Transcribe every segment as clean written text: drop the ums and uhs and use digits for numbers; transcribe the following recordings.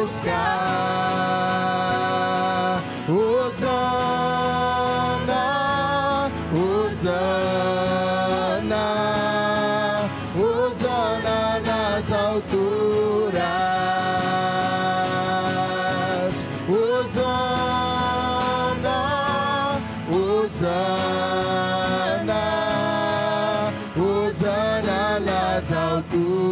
buscar. Hosana, Hosana, Hosana nas alturas. Hosana, Hosana, Hosana nas alturas.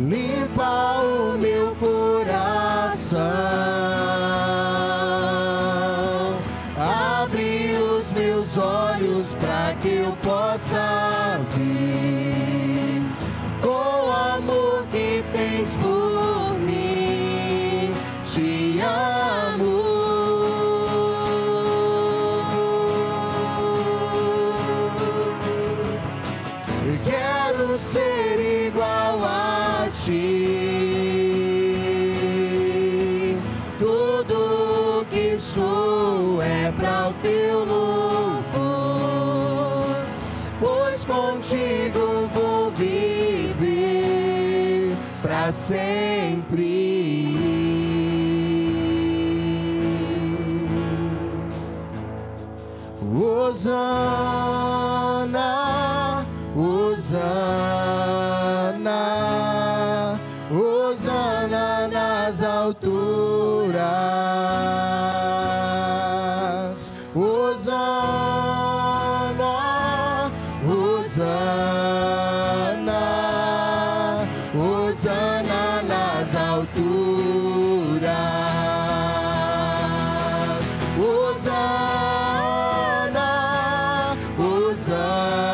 Limpa o meu coração, abre os meus olhos para que eu possa ver com o amor que tens por mim. Te amo. Eu quero ser igual a ti. Tudo que sou é para o teu louvor, pois contigo vou viver para sempre. Hosana, Hosana, Hosana nas alturas. Hosana, Hosana, Hosana nas alturas. Hosana, Hosana,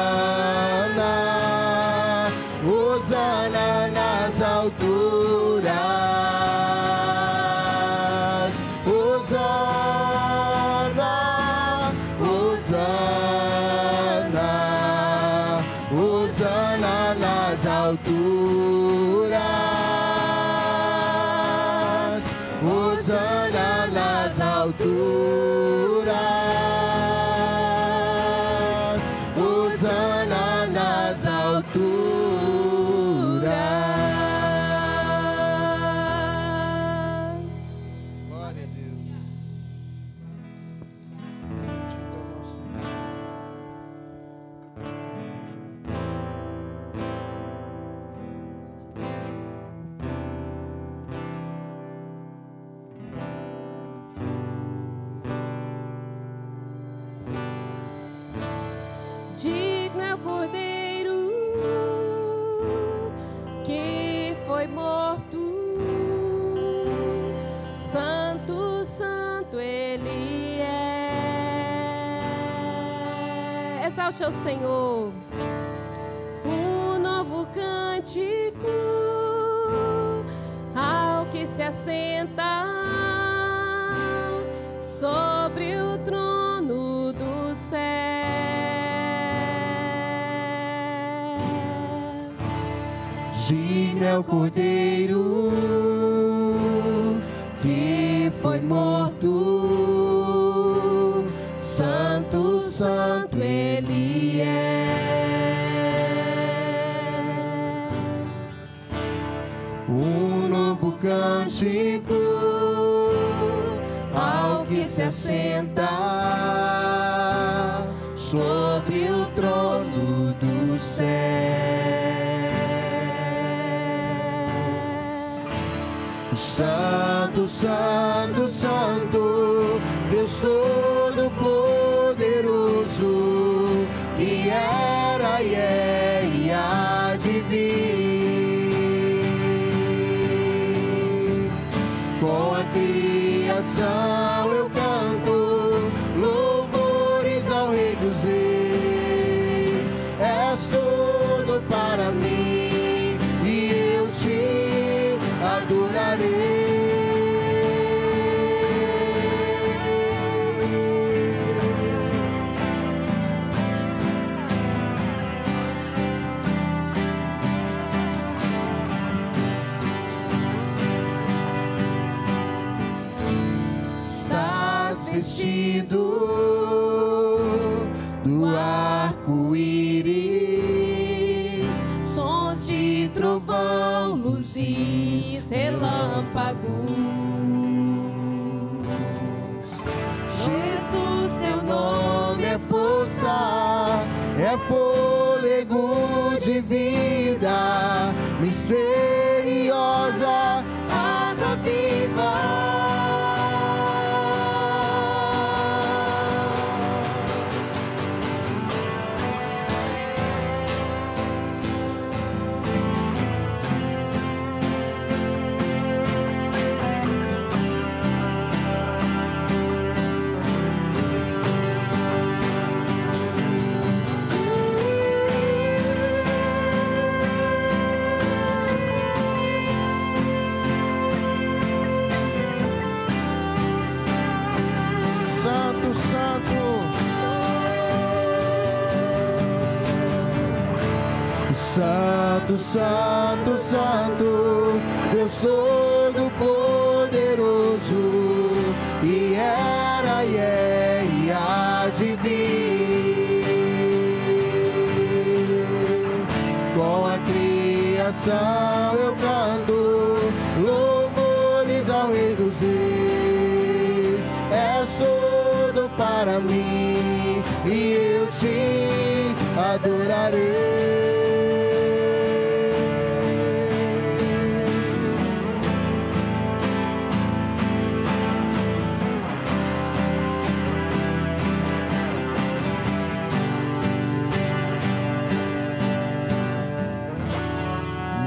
Hosana nas alturas. Hosana, Hosana, Hosana nas alturas. Hosana nas alturas. Hosana nas alturas. Glória a Deus. Bendito é o nosso Deus. Digno é o Cordeiro que foi morto, santo, santo Ele é. Exalte ao Senhor. Um novo cântico ao que se assenta sobre o trono do céu. Digno é o Cordeiro que foi morto, santo, santo Ele é. Um novo cântico ao que se assenta sobre o trono do céu. Santo, santo, santo, Deus Todo-Poderoso, que era e é e há de vir. Com a criação eu canto louvores ao Rei dos Reis. És tudo para mim e eu te adorarei. vestido do arco-íris, sons de trovão, luzes, relâmpagos. Jesus, teu nome é força, é fôlego de vida, misteriosa, água viva. Santo, Santo, Santo, Deus Todo-Poderoso, e era, e é, e há de vir. Com a criação eu canto louvores ao Rei dos Reis. És todo para mim e eu te adorarei.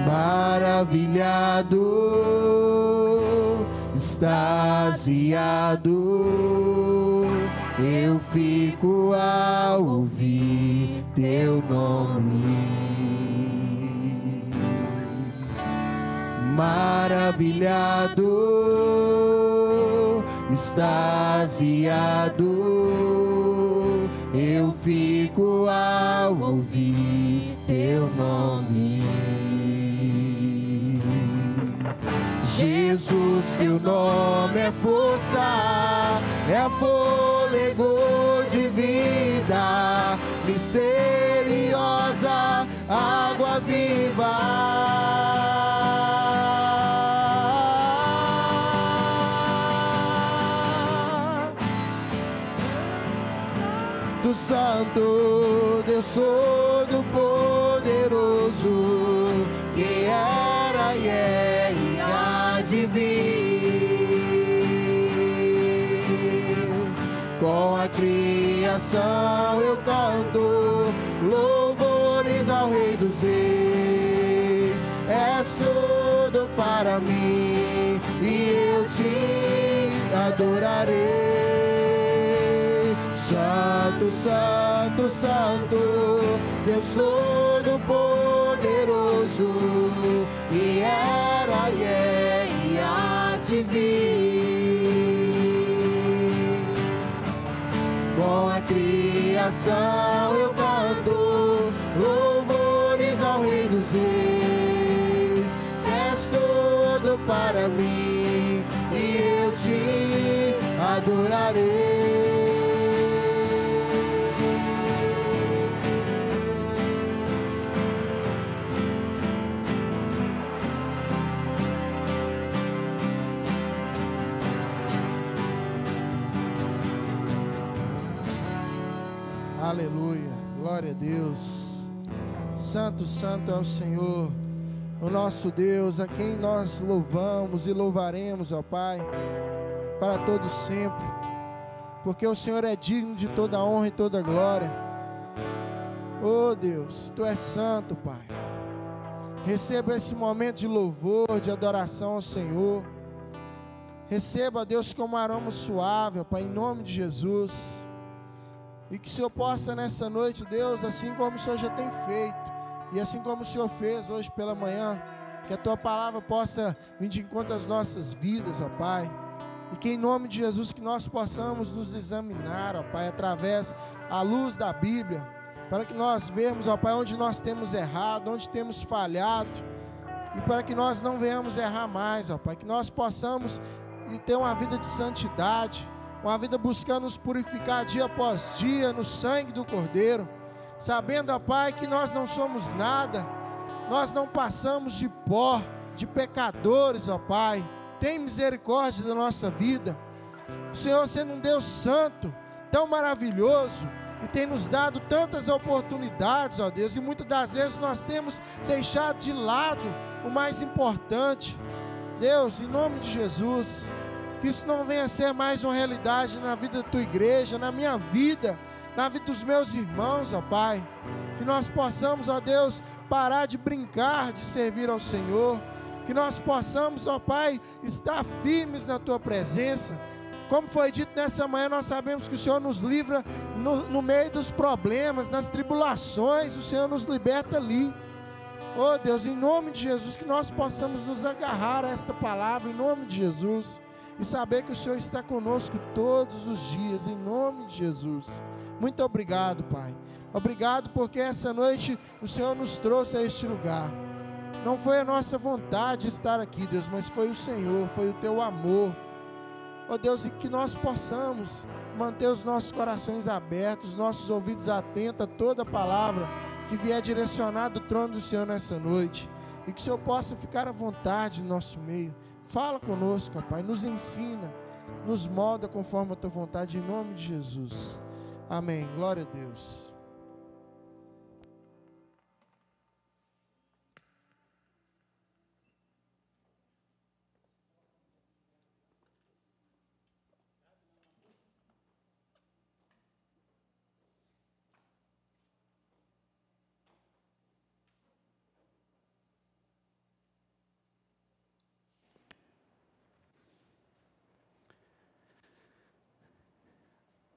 Maravilhado, extasiado, eu fico ao ouvir teu nome. Maravilhado, extasiado, eu fico ao ouvir teu nome. Jesus, teu nome é força, é fôlego de vida, misteriosa, água viva. Do Santo, Deus Todo-Poderoso, que era e é e há de vir. Com a criação eu canto louvores ao Rei dos Reis. És tudo para mim e eu te adorarei. Santo, Santo, Santo, Deus Todo-Poderoso, e era e é e há de vir. Com a criação eu canto louvores ao Rei dos Reis. És tudo para mim e eu te adorarei. Aleluia, glória a Deus. Santo, santo é o Senhor, o nosso Deus, a quem nós louvamos e louvaremos, ó Pai, para todo sempre, porque o Senhor é digno de toda honra e toda glória. Oh Deus, Tu és santo, Pai. Receba esse momento de louvor, de adoração ao Senhor. Receba, Deus, como aroma suave, ó Pai, em nome de Jesus. E que o Senhor possa nessa noite, Deus, assim como o Senhor já tem feito, e assim como o Senhor fez hoje pela manhã, que a Tua palavra possa vir de encontro às nossas vidas, ó Pai. E que em nome de Jesus, que nós possamos nos examinar, ó Pai, através à luz da Bíblia, para que nós vejamos, ó Pai, onde nós temos errado, onde temos falhado, e para que nós não venhamos errar mais, ó Pai, que nós possamos ter uma vida de santidade, uma vida buscando nos purificar dia após dia no sangue do Cordeiro, sabendo, ó Pai, que nós não somos nada, nós não passamos de pó, de pecadores, ó Pai. Tem misericórdia da nossa vida. O Senhor, sendo um Deus santo, tão maravilhoso, e tem nos dado tantas oportunidades, ó Deus, e muitas das vezes nós temos deixado de lado o mais importante. Deus, em nome de Jesus, que isso não venha a ser mais uma realidade na vida da tua igreja, na minha vida, na vida dos meus irmãos, ó Pai. Que nós possamos, ó Deus, parar de brincar, de servir ao Senhor. Que nós possamos, ó Pai, estar firmes na tua presença. Como foi dito nessa manhã, nós sabemos que o Senhor nos livra no meio dos problemas, nas tribulações, o Senhor nos liberta ali. Oh Deus, em nome de Jesus, que nós possamos nos agarrar a esta palavra, em nome de Jesus, e saber que o Senhor está conosco todos os dias, em nome de Jesus. Muito obrigado, Pai. Obrigado porque essa noite o Senhor nos trouxe a este lugar. Não foi a nossa vontade estar aqui, Deus, mas foi o Senhor, foi o teu amor. Ó Deus, e que nós possamos manter os nossos corações abertos, os nossos ouvidos atentos a toda palavra que vier direcionada do trono do Senhor nessa noite, e que o Senhor possa ficar à vontade no nosso meio. Fala conosco, ó Pai, nos ensina, nos molda conforme a tua vontade, em nome de Jesus. Amém, glória a Deus.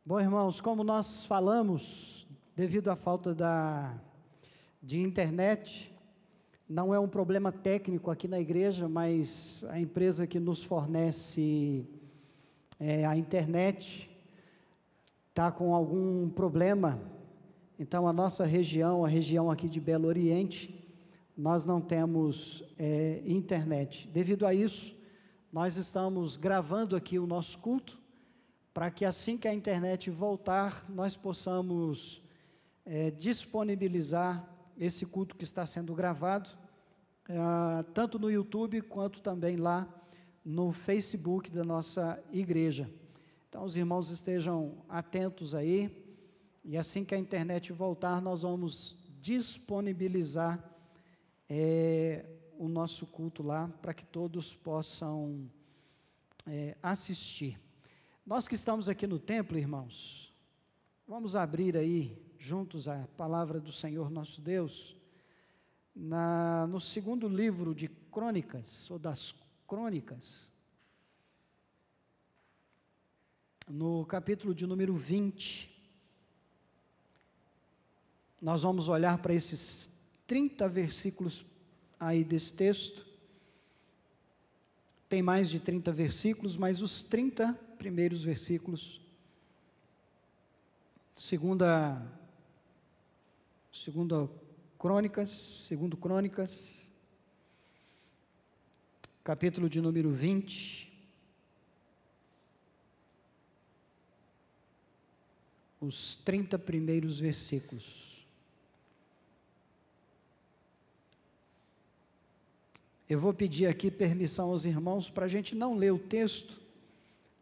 Bom, irmãos, como nós falamos, devido à falta de internet, não é um problema técnico aqui na igreja, mas a empresa que nos fornece a internet está com algum problema. Então, a nossa região, a região aqui de Belo Oriente, nós não temos internet. Devido a isso, nós estamos gravando aqui o nosso culto, para que assim que a internet voltar, nós possamos disponibilizar esse culto que está sendo gravado, tanto no YouTube, quanto também lá no Facebook da nossa igreja. Então, os irmãos estejam atentos aí, e assim que a internet voltar, nós vamos disponibilizar o nosso culto lá, para que todos possam assistir. Nós que estamos aqui no templo, irmãos, vamos abrir aí juntos a palavra do Senhor nosso Deus, no segundo livro de Crônicas, ou das Crônicas, no capítulo de número 20, nós vamos olhar para esses 30 versículos aí desse texto. Tem mais de 30 versículos, mas os 30 primeiros versículos, segundo Crônicas, capítulo de número 20, os 30 primeiros versículos. Eu vou pedir aqui permissão aos irmãos para a gente não ler o texto,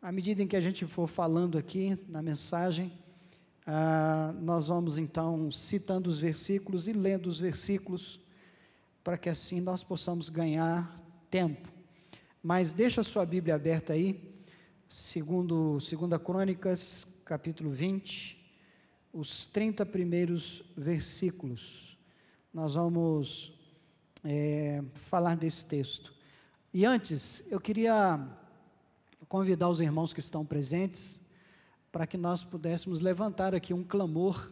à medida em que a gente for falando aqui na mensagem, nós vamos então citando os versículos e lendo os versículos, para que assim nós possamos ganhar tempo. Mas deixa a sua Bíblia aberta aí, segunda Crônicas, capítulo 20, os 30 primeiros versículos. Nós vamos falar desse texto. E antes, eu queria convidar os irmãos que estão presentes, para que nós pudéssemos levantar aqui um clamor,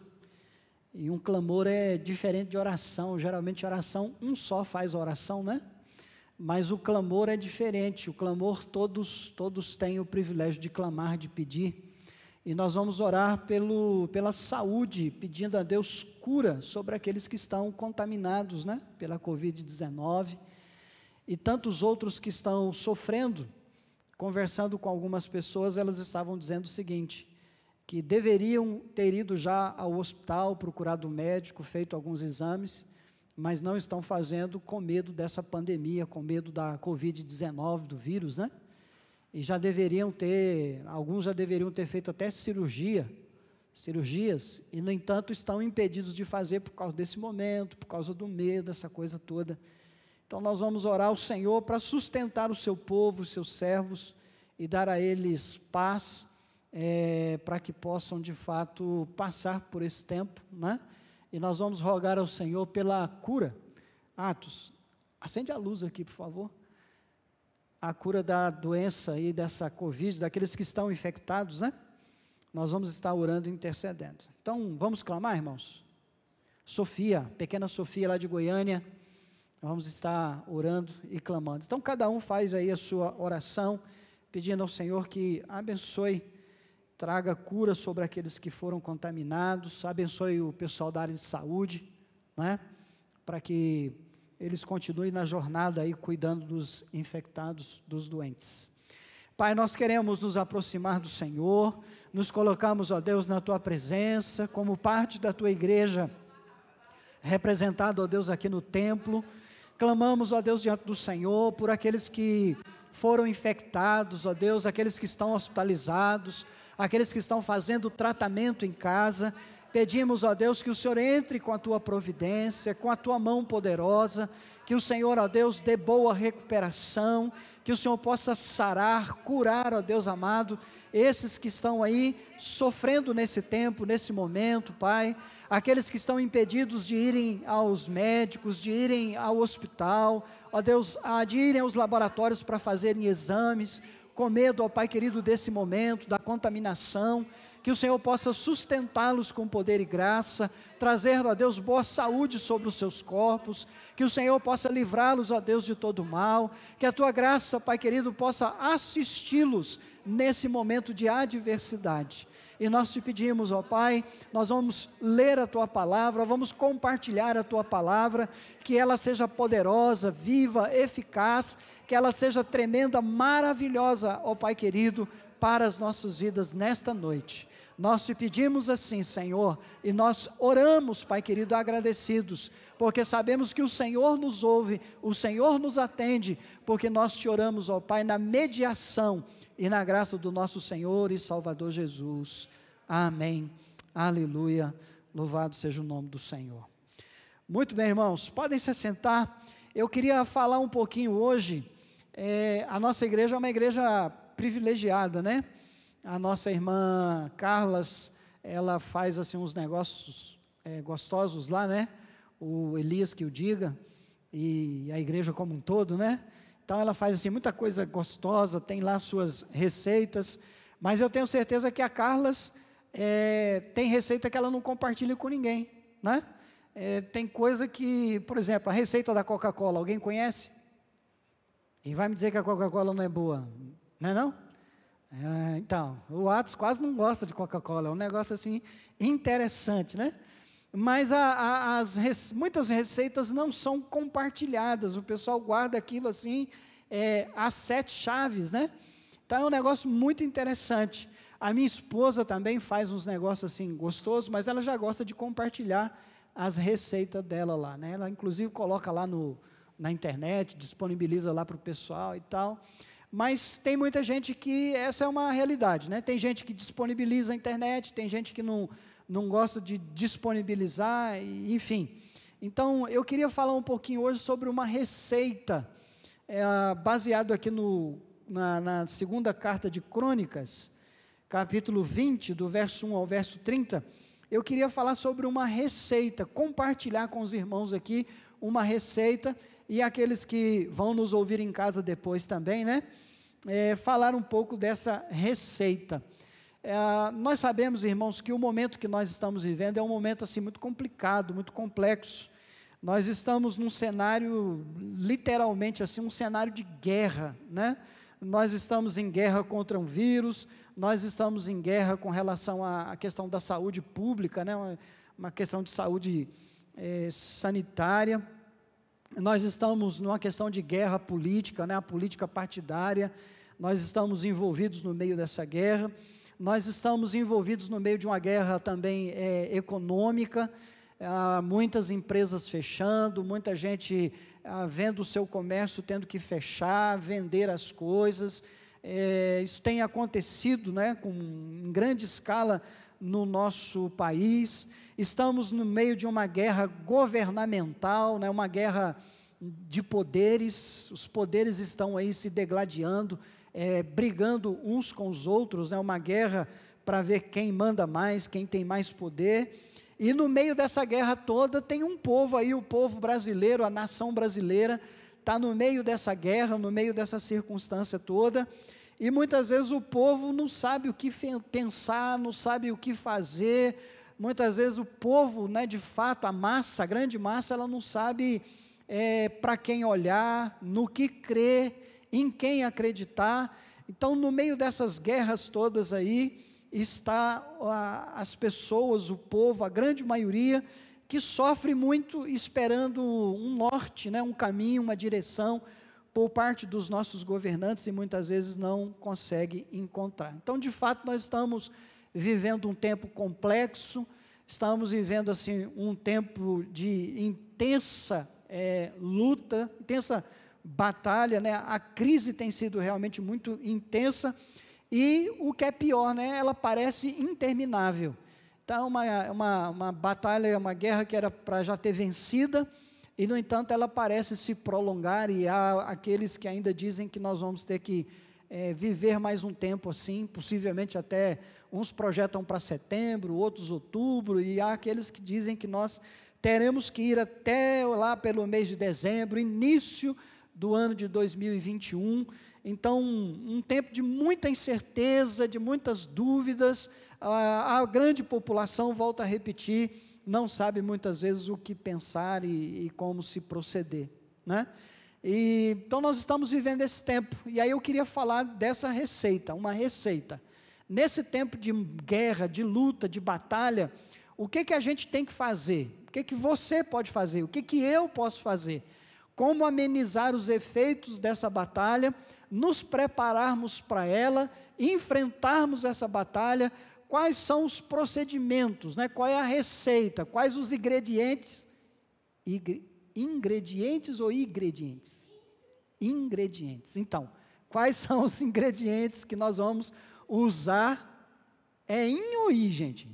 e um clamor é diferente de oração. Geralmente oração, um só faz a oração, né? Mas o clamor é diferente. O clamor, todos têm o privilégio de clamar, de pedir, e nós vamos orar pela saúde, pedindo a Deus cura sobre aqueles que estão contaminados, né? Pela Covid-19, e tantos outros que estão sofrendo conversando com algumas pessoas, elas estavam dizendo o seguinte, que deveriam ter ido já ao hospital, procurado um médico, feito alguns exames, mas não estão fazendo com medo dessa pandemia, com medo da Covid-19, do vírus, né? E já deveriam ter, alguns já deveriam ter feito até cirurgias, e no entanto estão impedidos de fazer por causa desse momento, por causa do medo, essa coisa toda. Então nós vamos orar ao Senhor para sustentar o seu povo, os seus servos, e dar a eles paz, para que possam de fato passar por esse tempo, né? E nós vamos rogar ao Senhor pela cura. Atos, acende a luz aqui, por favor. A cura da doença aí, dessa Covid, daqueles que estão infectados, né? Nós vamos estar orando e intercedendo. Então, vamos clamar, irmãos? Sofia, pequena Sofia lá de Goiânia, vamos estar orando e clamando. Então, cada um faz aí a sua oração, pedindo ao Senhor que abençoe, traga cura sobre aqueles que foram contaminados, abençoe o pessoal da área de saúde, né? Para que eles continuem na jornada aí, cuidando dos infectados, dos doentes. Pai, nós queremos nos aproximar do Senhor, nos colocamos, ó Deus, na Tua presença, como parte da Tua igreja, representado, ó Deus, aqui no templo. Clamamos, ó Deus, diante do Senhor, por aqueles que foram infectados, ó Deus, aqueles que estão hospitalizados, aqueles que estão fazendo tratamento em casa. Pedimos, ó Deus, que o Senhor entre com a Tua providência, com a Tua mão poderosa, que o Senhor, ó Deus, dê boa recuperação, que o Senhor possa sarar, curar, ó Deus amado, esses que estão aí sofrendo nesse tempo, nesse momento, Pai, aqueles que estão impedidos de irem aos médicos, de irem ao hospital, ó Deus, de irem aos laboratórios para fazerem exames, com medo, ó Pai querido, desse momento, da contaminação, que o Senhor possa sustentá-los com poder e graça, trazer, ó Deus, boa saúde sobre os seus corpos, que o Senhor possa livrá-los, ó Deus, de todo mal, que a Tua graça, Pai querido, possa assisti-los nesse momento de adversidade. E nós te pedimos, ó Pai, nós vamos ler a Tua palavra, vamos compartilhar a Tua palavra, que ela seja poderosa, viva, eficaz, que ela seja tremenda, maravilhosa, ó Pai querido, para as nossas vidas nesta noite. Nós te pedimos assim, Senhor, e nós oramos, Pai querido, agradecidos, porque sabemos que o Senhor nos ouve, o Senhor nos atende, porque nós te oramos, ó Pai, na mediação e na graça do nosso Senhor e Salvador Jesus. Amém. Aleluia. Louvado seja o nome do Senhor. Muito bem, irmãos, podem se sentar. Eu queria falar um pouquinho hoje, a nossa igreja é uma igreja privilegiada, né? A nossa irmã Carlas, ela faz assim uns negócios gostosos lá, né? O Elias que o diga, e a igreja como um todo, né? Então ela faz assim muita coisa gostosa, tem lá suas receitas, mas eu tenho certeza que a Carlas tem receita que ela não compartilha com ninguém, né? Tem coisa que, por exemplo, a receita da Coca-Cola, alguém conhece? E vai me dizer que a Coca-Cola não é boa, não é não? Então, o Atos quase não gosta de Coca-Cola, é um negócio assim interessante, né? Mas muitas receitas não são compartilhadas, o pessoal guarda aquilo assim, as 7 chaves, né? Então é um negócio muito interessante. A minha esposa também faz uns negócios assim gostosos, mas ela já gosta de compartilhar as receitas dela lá, né? Ela inclusive coloca lá na internet, disponibiliza lá para o pessoal e tal. Mas tem muita gente que essa é uma realidade, né? Tem gente que disponibiliza a internet, tem gente que não gosta de disponibilizar, enfim. Então, eu queria falar um pouquinho hoje sobre uma receita, baseado aqui na segunda carta de Crônicas, capítulo 20, do verso 1 ao verso 30. Eu queria falar sobre uma receita, compartilhar com os irmãos aqui uma receita, e aqueles que vão nos ouvir em casa depois também, né? Falar um pouco dessa receita. Nós sabemos, irmãos, que o momento que nós estamos vivendo é um momento assim muito complicado, muito complexo. Nós estamos num cenário, literalmente assim, um cenário de guerra, né? Nós estamos em guerra contra um vírus, nós estamos em guerra com relação à questão da saúde pública, né? Uma questão de saúde sanitária. Nós estamos numa questão de guerra política, né? A política partidária. nós estamos envolvidos no meio dessa guerra, nós estamos envolvidos no meio de uma guerra também econômica, muitas empresas fechando, muita gente vendo o seu comércio tendo que fechar, vender as coisas. Isso tem acontecido, né, em grande escala no nosso país. Estamos no meio de uma guerra governamental, né, uma guerra de poderes. Os poderes estão aí se degladiando, brigando uns com os outros, né, uma guerra para ver quem manda mais, quem tem mais poder. E no meio dessa guerra toda tem um povo aí, o povo brasileiro, a nação brasileira, está no meio dessa guerra, no meio dessa circunstância toda, e muitas vezes o povo não sabe o que pensar, não sabe o que fazer. Muitas vezes o povo, né, de fato, a massa, a grande massa, ela não sabe para quem olhar, no que crer, em quem acreditar. Então, no meio dessas guerras todas aí, está as pessoas, o povo, a grande maioria, que sofre muito esperando um norte, né, um caminho, uma direção, por parte dos nossos governantes, e muitas vezes não consegue encontrar. Então, de fato, nós estamos vivendo um tempo complexo, estamos vivendo assim um tempo de intensa luta, intensa batalha, né? A crise tem sido realmente muito intensa, e o que é pior, né, ela parece interminável. Então, uma batalha, uma guerra que era para já ter vencida, e, no entanto, ela parece se prolongar, e há aqueles que ainda dizem que nós vamos ter que viver mais um tempo assim, possivelmente até, uns projetam para setembro, outros outubro, e há aqueles que dizem que nós teremos que ir até lá pelo mês de dezembro, início do ano de 2021, então, um tempo de muita incerteza, de muitas dúvidas. A grande população, volta a repetir, não sabe muitas vezes o que pensar e como se proceder, né? Então nós estamos vivendo esse tempo, e aí eu queria falar dessa receita, uma receita. Nesse tempo de guerra, de luta, de batalha, o que a gente tem que fazer? O que você pode fazer? O que eu posso fazer? Como amenizar os efeitos dessa batalha, nos prepararmos para ela, enfrentarmos essa batalha. Quais são os procedimentos, né? Qual é a receita, quais os ingredientes, ingredientes ou ingredientes? Ingredientes. Então, quais são os ingredientes que nós vamos usar? É in ou i, gente?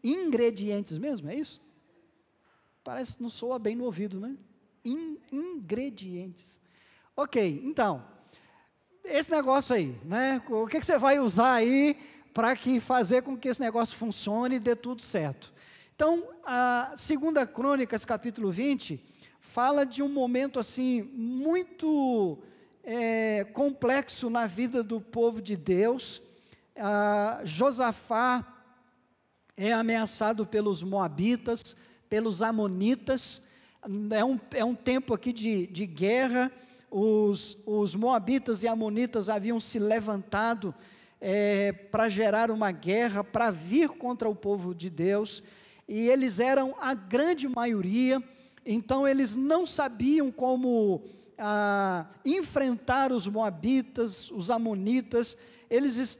Ingredientes mesmo, é isso? Parece que não soa bem no ouvido, né? Ingredientes. Ok, então, esse negócio aí, né? O que você vai usar aí para fazer com que esse negócio funcione e dê tudo certo? Então, a 2 Crônicas, capítulo 20, fala de um momento assim, muito complexo na vida do povo de Deus. Josafá é ameaçado pelos moabitas, pelos amonitas. É um tempo aqui de guerra. Os moabitas e amonitas haviam se levantado para gerar uma guerra, para vir contra o povo de Deus, e eles eram a grande maioria. Então eles não sabiam como enfrentar os moabitas, os amonitas. Eles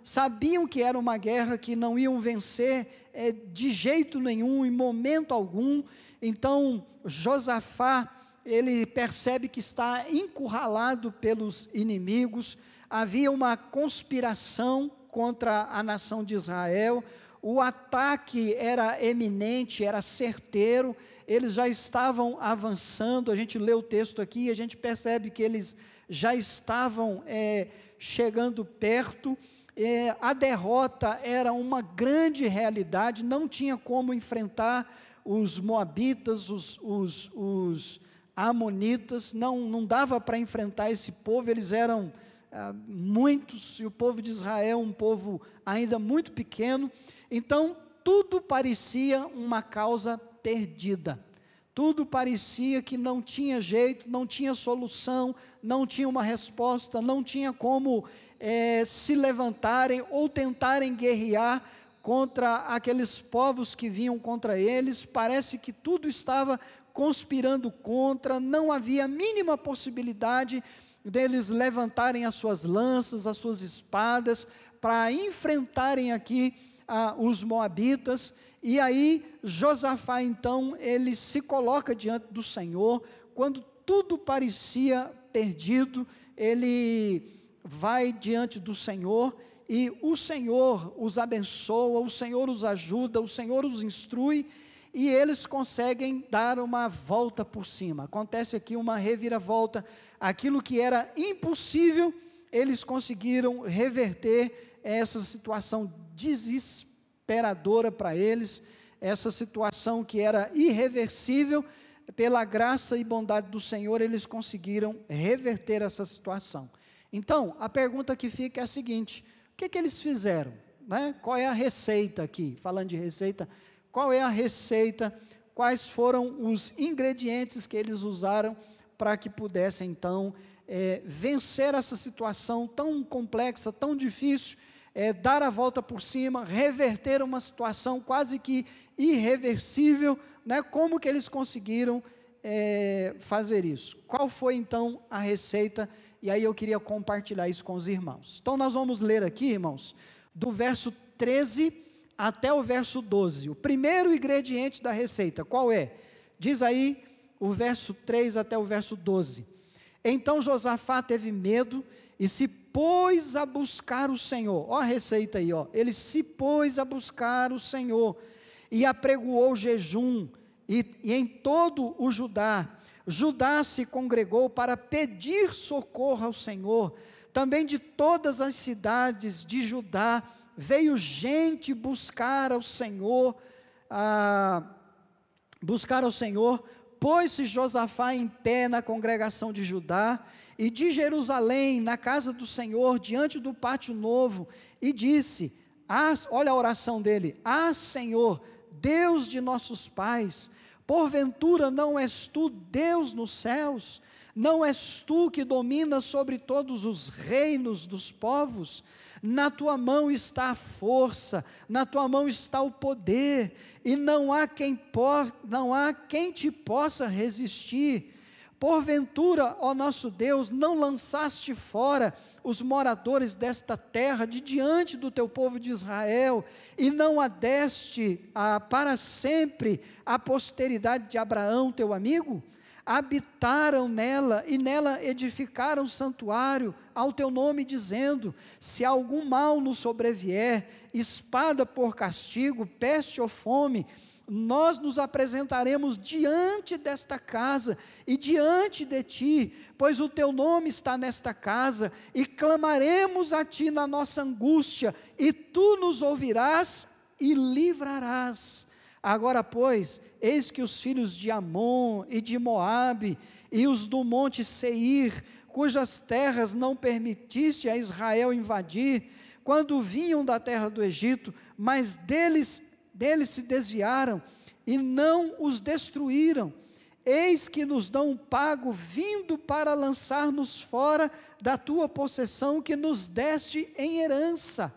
sabiam que era uma guerra que não iam vencer de jeito nenhum, em momento algum. Então Josafá, ele percebe que está encurralado pelos inimigos. Havia uma conspiração contra a nação de Israel, o ataque era eminente, era certeiro, eles já estavam avançando. A gente lê o texto aqui e a gente percebe que eles já estavam chegando perto. A derrota era uma grande realidade, não tinha como enfrentar os moabitas, os amonitas, não dava para enfrentar esse povo. Eles eram muitos, e o povo de Israel, um povo ainda muito pequeno. Então, tudo parecia uma causa perdida, tudo parecia que não tinha jeito, não tinha solução, não tinha uma resposta, não tinha como se levantarem ou tentarem guerrear contra aqueles povos que vinham contra eles. Parece que tudo estava conspirando contra, não havia a mínima possibilidade deles levantarem as suas lanças, as suas espadas, para enfrentarem aqui os moabitas. E aí Josafá então ele se coloca diante do Senhor. Quando tudo parecia perdido, ele vai diante do Senhor, e o Senhor os abençoa, o Senhor os ajuda, o Senhor os instrui, e eles conseguem dar uma volta por cima. Acontece aqui uma reviravolta. Aquilo que era impossível, eles conseguiram reverter essa situação desesperadora para eles, essa situação que era irreversível. Pela graça e bondade do Senhor, eles conseguiram reverter essa situação. Então, a pergunta que fica é a seguinte: o que eles fizeram? Né? Qual é a receita aqui? Falando de receita, qual é a receita? Quais foram os ingredientes que eles usaram para que pudessem, então, vencer essa situação tão complexa, tão difícil, dar a volta por cima, reverter uma situação quase que irreversível, né? Como que eles conseguiram fazer isso? Qual foi então a receita? E aí eu queria compartilhar isso com os irmãos. Então nós vamos ler aqui, irmãos, do verso 13 até o verso 12. O primeiro ingrediente da receita, qual é? Diz aí o verso 3 até o verso 12. Então Josafá teve medo e se pôs a buscar o Senhor. Ó a receita aí, ó. Ele se pôs a buscar o Senhor e apregoou jejum, e em todo o Judá se congregou para pedir socorro ao Senhor. Também de todas as cidades de Judá veio gente buscar ao Senhor, pôs-se Josafá em pé na congregação de Judá e de Jerusalém, na casa do Senhor, diante do pátio novo, e disse, olha a oração dele: Senhor, Deus de nossos pais, porventura não és tu Deus nos céus? Não és tu que dominas sobre todos os reinos dos povos? Na tua mão está a força, na tua mão está o poder, e não há quem te possa resistir. Porventura, ó nosso Deus, não lançaste fora os moradores desta terra de diante do teu povo de Israel, e não a deste para sempre a posteridade de Abraão, teu amigo? Habitaram nela, e nela edificaram santuário ao teu nome, dizendo, se algum mal nos sobrevier, espada por castigo, peste ou fome, nós nos apresentaremos diante desta casa e diante de ti, pois o teu nome está nesta casa, e clamaremos a ti na nossa angústia, e tu nos ouvirás e livrarás. Agora, pois, eis que os filhos de Amon e de Moabe, e os do monte Seir, cujas terras não permitiste a Israel invadir, quando vinham da terra do Egito, mas deles se desviaram e não os destruíram. Eis que nos dão um pago vindo para lançar-nos fora da tua possessão que nos deste em herança.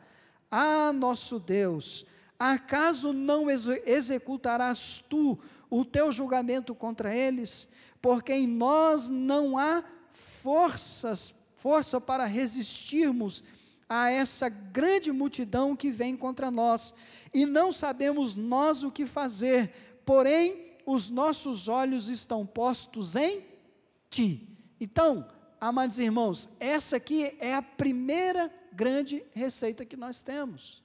Nosso Deus, acaso não executarás tu o teu julgamento contra eles? Porque em nós não há força para resistirmos a essa grande multidão que vem contra nós, e não sabemos nós o que fazer, porém os nossos olhos estão postos em ti. Então, amados irmãos, essa aqui é a primeira grande receita que nós temos.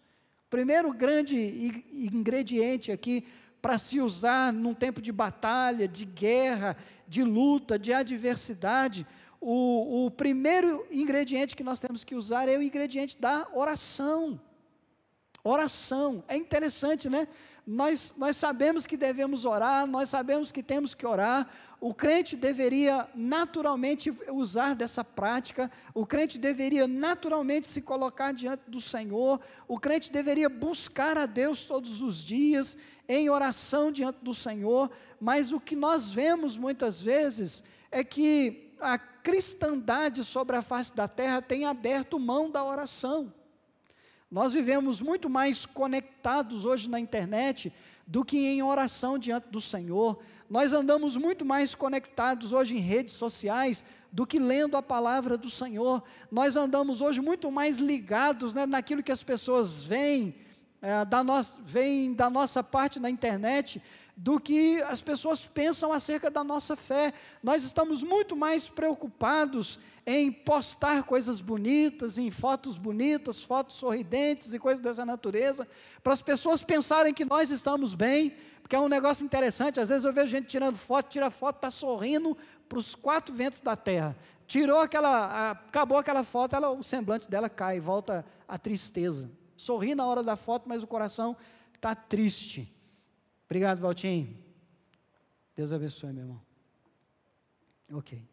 Primeiro grande ingrediente aqui para se usar num tempo de batalha, de guerra, de luta, de adversidade. O primeiro ingrediente que nós temos que usar é o ingrediente da oração. Oração, é interessante, né? Nós sabemos que devemos orar, nós sabemos que temos que orar. O crente deveria naturalmente usar dessa prática, o crente deveria naturalmente se colocar diante do Senhor, o crente deveria buscar a Deus todos os dias, em oração diante do Senhor. Mas o que nós vemos muitas vezes é que a cristandade sobre a face da terra tem aberto mão da oração. Nós vivemos muito mais conectados hoje na internet do que em oração diante do Senhor. Nós andamos muito mais conectados hoje em redes sociais do que lendo a palavra do Senhor. Nós andamos hoje muito mais ligados, né, naquilo que as pessoas veem, veem da nossa parte na internet, do que as pessoas pensam acerca da nossa fé. Nós estamos muito mais preocupados em postar coisas bonitas, em fotos bonitas, fotos sorridentes e coisas dessa natureza, para as pessoas pensarem que nós estamos bem, porque é um negócio interessante. Às vezes eu vejo gente tirando foto, tira foto, está sorrindo para os 4 ventos da terra. Acabou aquela foto, o semblante dela cai, volta a tristeza. Sorri na hora da foto, mas o coração está triste. Obrigado, Valtinho. Deus abençoe, meu irmão. Ok.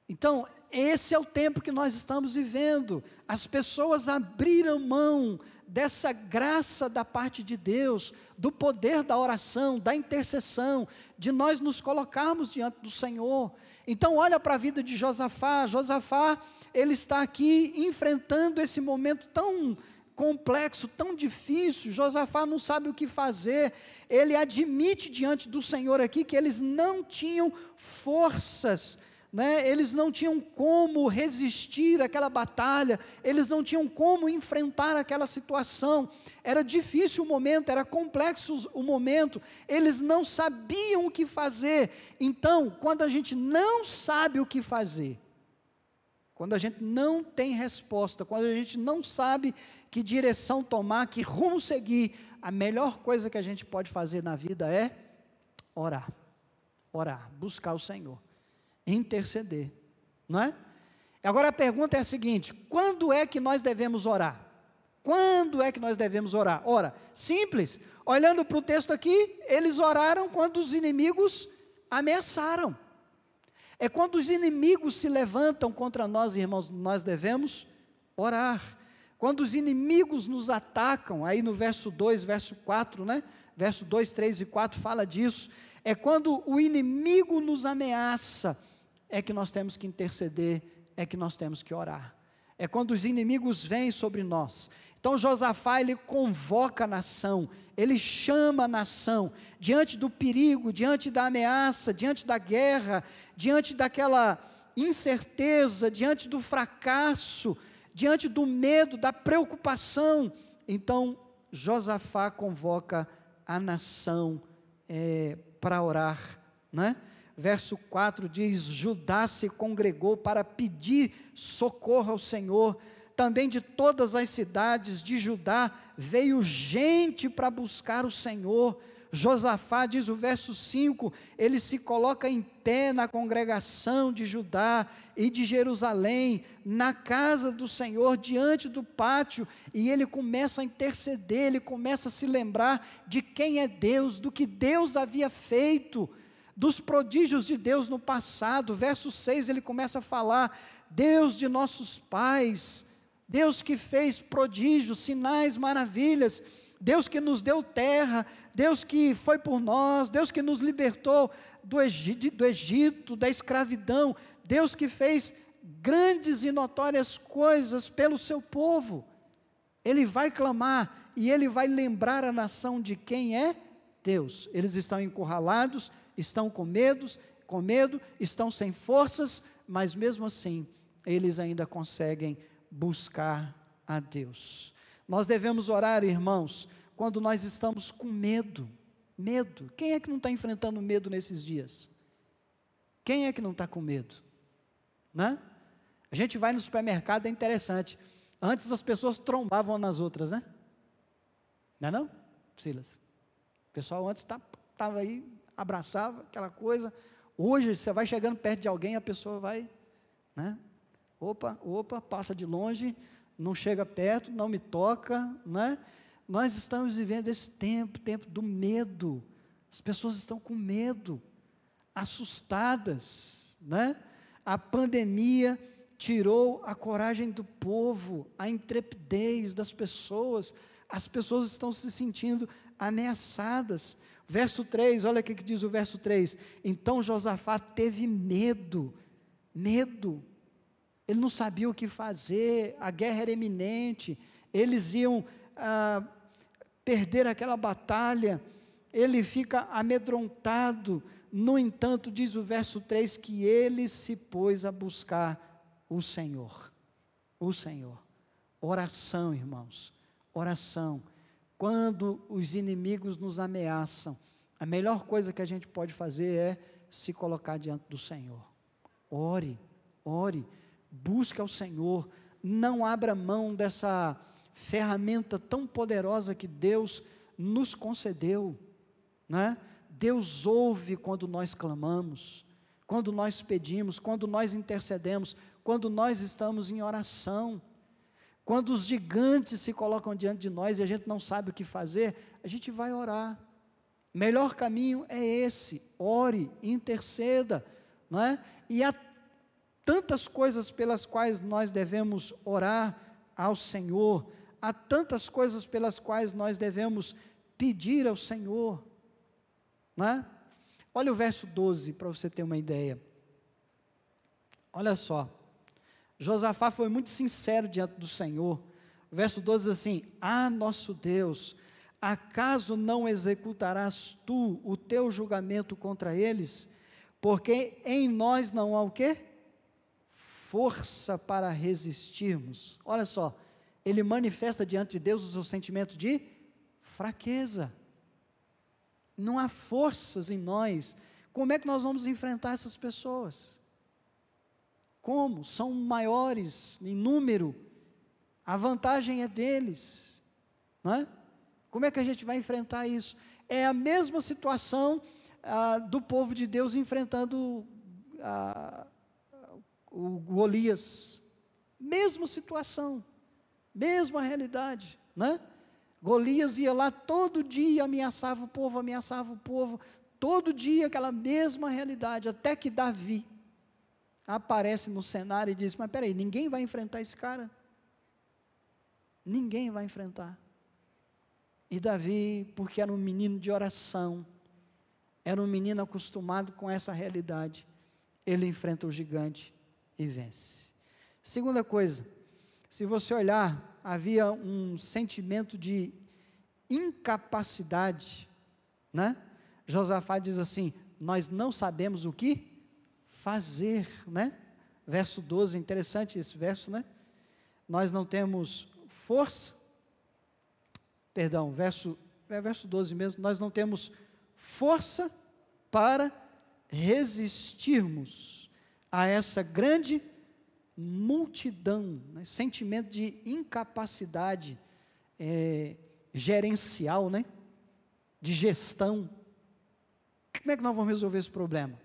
Então, esse é o tempo que nós estamos vivendo. As pessoas abriram mão dessa graça da parte de Deus, do poder da oração, da intercessão, de nós nos colocarmos diante do Senhor. Então, olha para a vida de Josafá. Josafá, ele está aqui enfrentando esse momento tão complexo, tão difícil. Josafá não sabe o que fazer. Ele admite diante do Senhor aqui que eles não tinham forças, né? Eles não tinham como resistir àquela batalha, eles não tinham como enfrentar aquela situação. Era difícil o momento, era complexo o momento, eles não sabiam o que fazer. Então, quando a gente não sabe o que fazer, quando a gente não tem resposta, quando a gente não sabe que direção tomar, que rumo seguir, a melhor coisa que a gente pode fazer na vida é orar, buscar o Senhor, interceder, não é? Agora a pergunta é a seguinte: quando é que nós devemos orar? Quando é que nós devemos orar? Ora, simples, olhando para o texto aqui, eles oraram quando os inimigos ameaçaram. É quando os inimigos se levantam contra nós, irmãos, nós devemos orar. Quando os inimigos nos atacam, aí no verso 2, verso 4, né? Verso 2, 3 e 4 fala disso. É quando o inimigo nos ameaça, é que nós temos que interceder, é que nós temos que orar. É quando os inimigos vêm sobre nós. Então Josafá, ele convoca a nação, ele chama a nação, diante do perigo, diante da ameaça, diante da guerra, diante daquela incerteza, diante do fracasso, diante do medo, da preocupação. Então Josafá convoca a nação para orar, né? Verso 4 diz: Judá se congregou para pedir socorro ao Senhor, também de todas as cidades de Judá veio gente para buscar o Senhor. Josafá, diz o verso 5, ele se coloca em pé na congregação de Judá e de Jerusalém, na casa do Senhor, diante do pátio, e ele começa a interceder, ele começa a se lembrar de quem é Deus, do que Deus havia feito, dos prodígios de Deus no passado. Verso 6, ele começa a falar: Deus de nossos pais, Deus que fez prodígios, sinais, maravilhas, Deus que nos deu terra, Deus que foi por nós, Deus que nos libertou do Egito, da escravidão, Deus que fez grandes e notórias coisas pelo seu povo. Ele vai clamar e ele vai lembrar a nação de quem é Deus. Eles estão encurralados, estão com medo, estão sem forças, mas mesmo assim, eles ainda conseguem buscar a Deus. Nós devemos orar, irmãos, quando nós estamos com medo. Medo. Quem é que não está enfrentando medo nesses dias? Quem é que não está com medo? Né? A gente vai no supermercado, é interessante. Antes as pessoas trombavam nas outras, né? Não é não, Silas? O pessoal antes estava aí, abraçava aquela coisa. Hoje você vai chegando perto de alguém, a pessoa vai, né? Opa, passa de longe, não chega perto, não me toca, né? Nós estamos vivendo esse tempo do medo. As pessoas estão com medo, assustadas, né? A pandemia tirou a coragem do povo, a intrepidez das pessoas. As pessoas estão se sentindo ameaçadas. Verso 3, olha o que diz o verso 3. Então Josafá teve medo. Ele não sabia o que fazer, a guerra era iminente, eles iam perder aquela batalha. Ele fica amedrontado, No entanto, diz o verso 3, que ele se pôs a buscar o Senhor. O Senhor. Oração, irmãos. Oração. Quando os inimigos nos ameaçam, a melhor coisa que a gente pode fazer é se colocar diante do Senhor. Ore, ore, busque ao Senhor, não abra mão dessa ferramenta tão poderosa que Deus nos concedeu, né? Deus ouve quando nós clamamos, quando nós pedimos, quando nós intercedemos, quando nós estamos em oração. Quando os gigantes se colocam diante de nós e a gente não sabe o que fazer, a gente vai orar. Melhor caminho é esse, ore, interceda, não é? E há tantas coisas pelas quais nós devemos orar ao Senhor, há tantas coisas pelas quais nós devemos pedir ao Senhor, não é? Olha o verso 12, para você ter uma ideia. Olha só, Josafá foi muito sincero diante do Senhor. O verso 12 diz assim: ah, nosso Deus, acaso não executarás tu o teu julgamento contra eles? Porque em nós não há o quê? Força para resistirmos. Olha só, ele manifesta diante de Deus o seu sentimento de fraqueza. Não há forças em nós. Como é que nós vamos enfrentar essas pessoas? Como? São maiores em número. A vantagem é deles, não é? Como é que a gente vai enfrentar isso? É a mesma situação do povo de Deus enfrentando o Golias. Mesma situação, mesma realidade, né? Golias ia lá todo dia, ameaçava o povo, todo dia aquela mesma realidade, até que Davi aparece no cenário e diz: mas peraí, ninguém vai enfrentar esse cara? Ninguém vai enfrentar. E Davi, porque era um menino de oração, era um menino acostumado com essa realidade, ele enfrenta o gigante e vence. Segunda coisa, se você olhar, havia um sentimento de incapacidade, né? Josafá diz assim: nós não sabemos o que fazer, né? Verso 12, interessante esse verso, né? Nós não temos força, perdão, verso 12 mesmo, nós não temos força para resistirmos a essa grande multidão, né? Sentimento de incapacidade gerencial, né? De gestão. Como é que nós vamos resolver esse problema?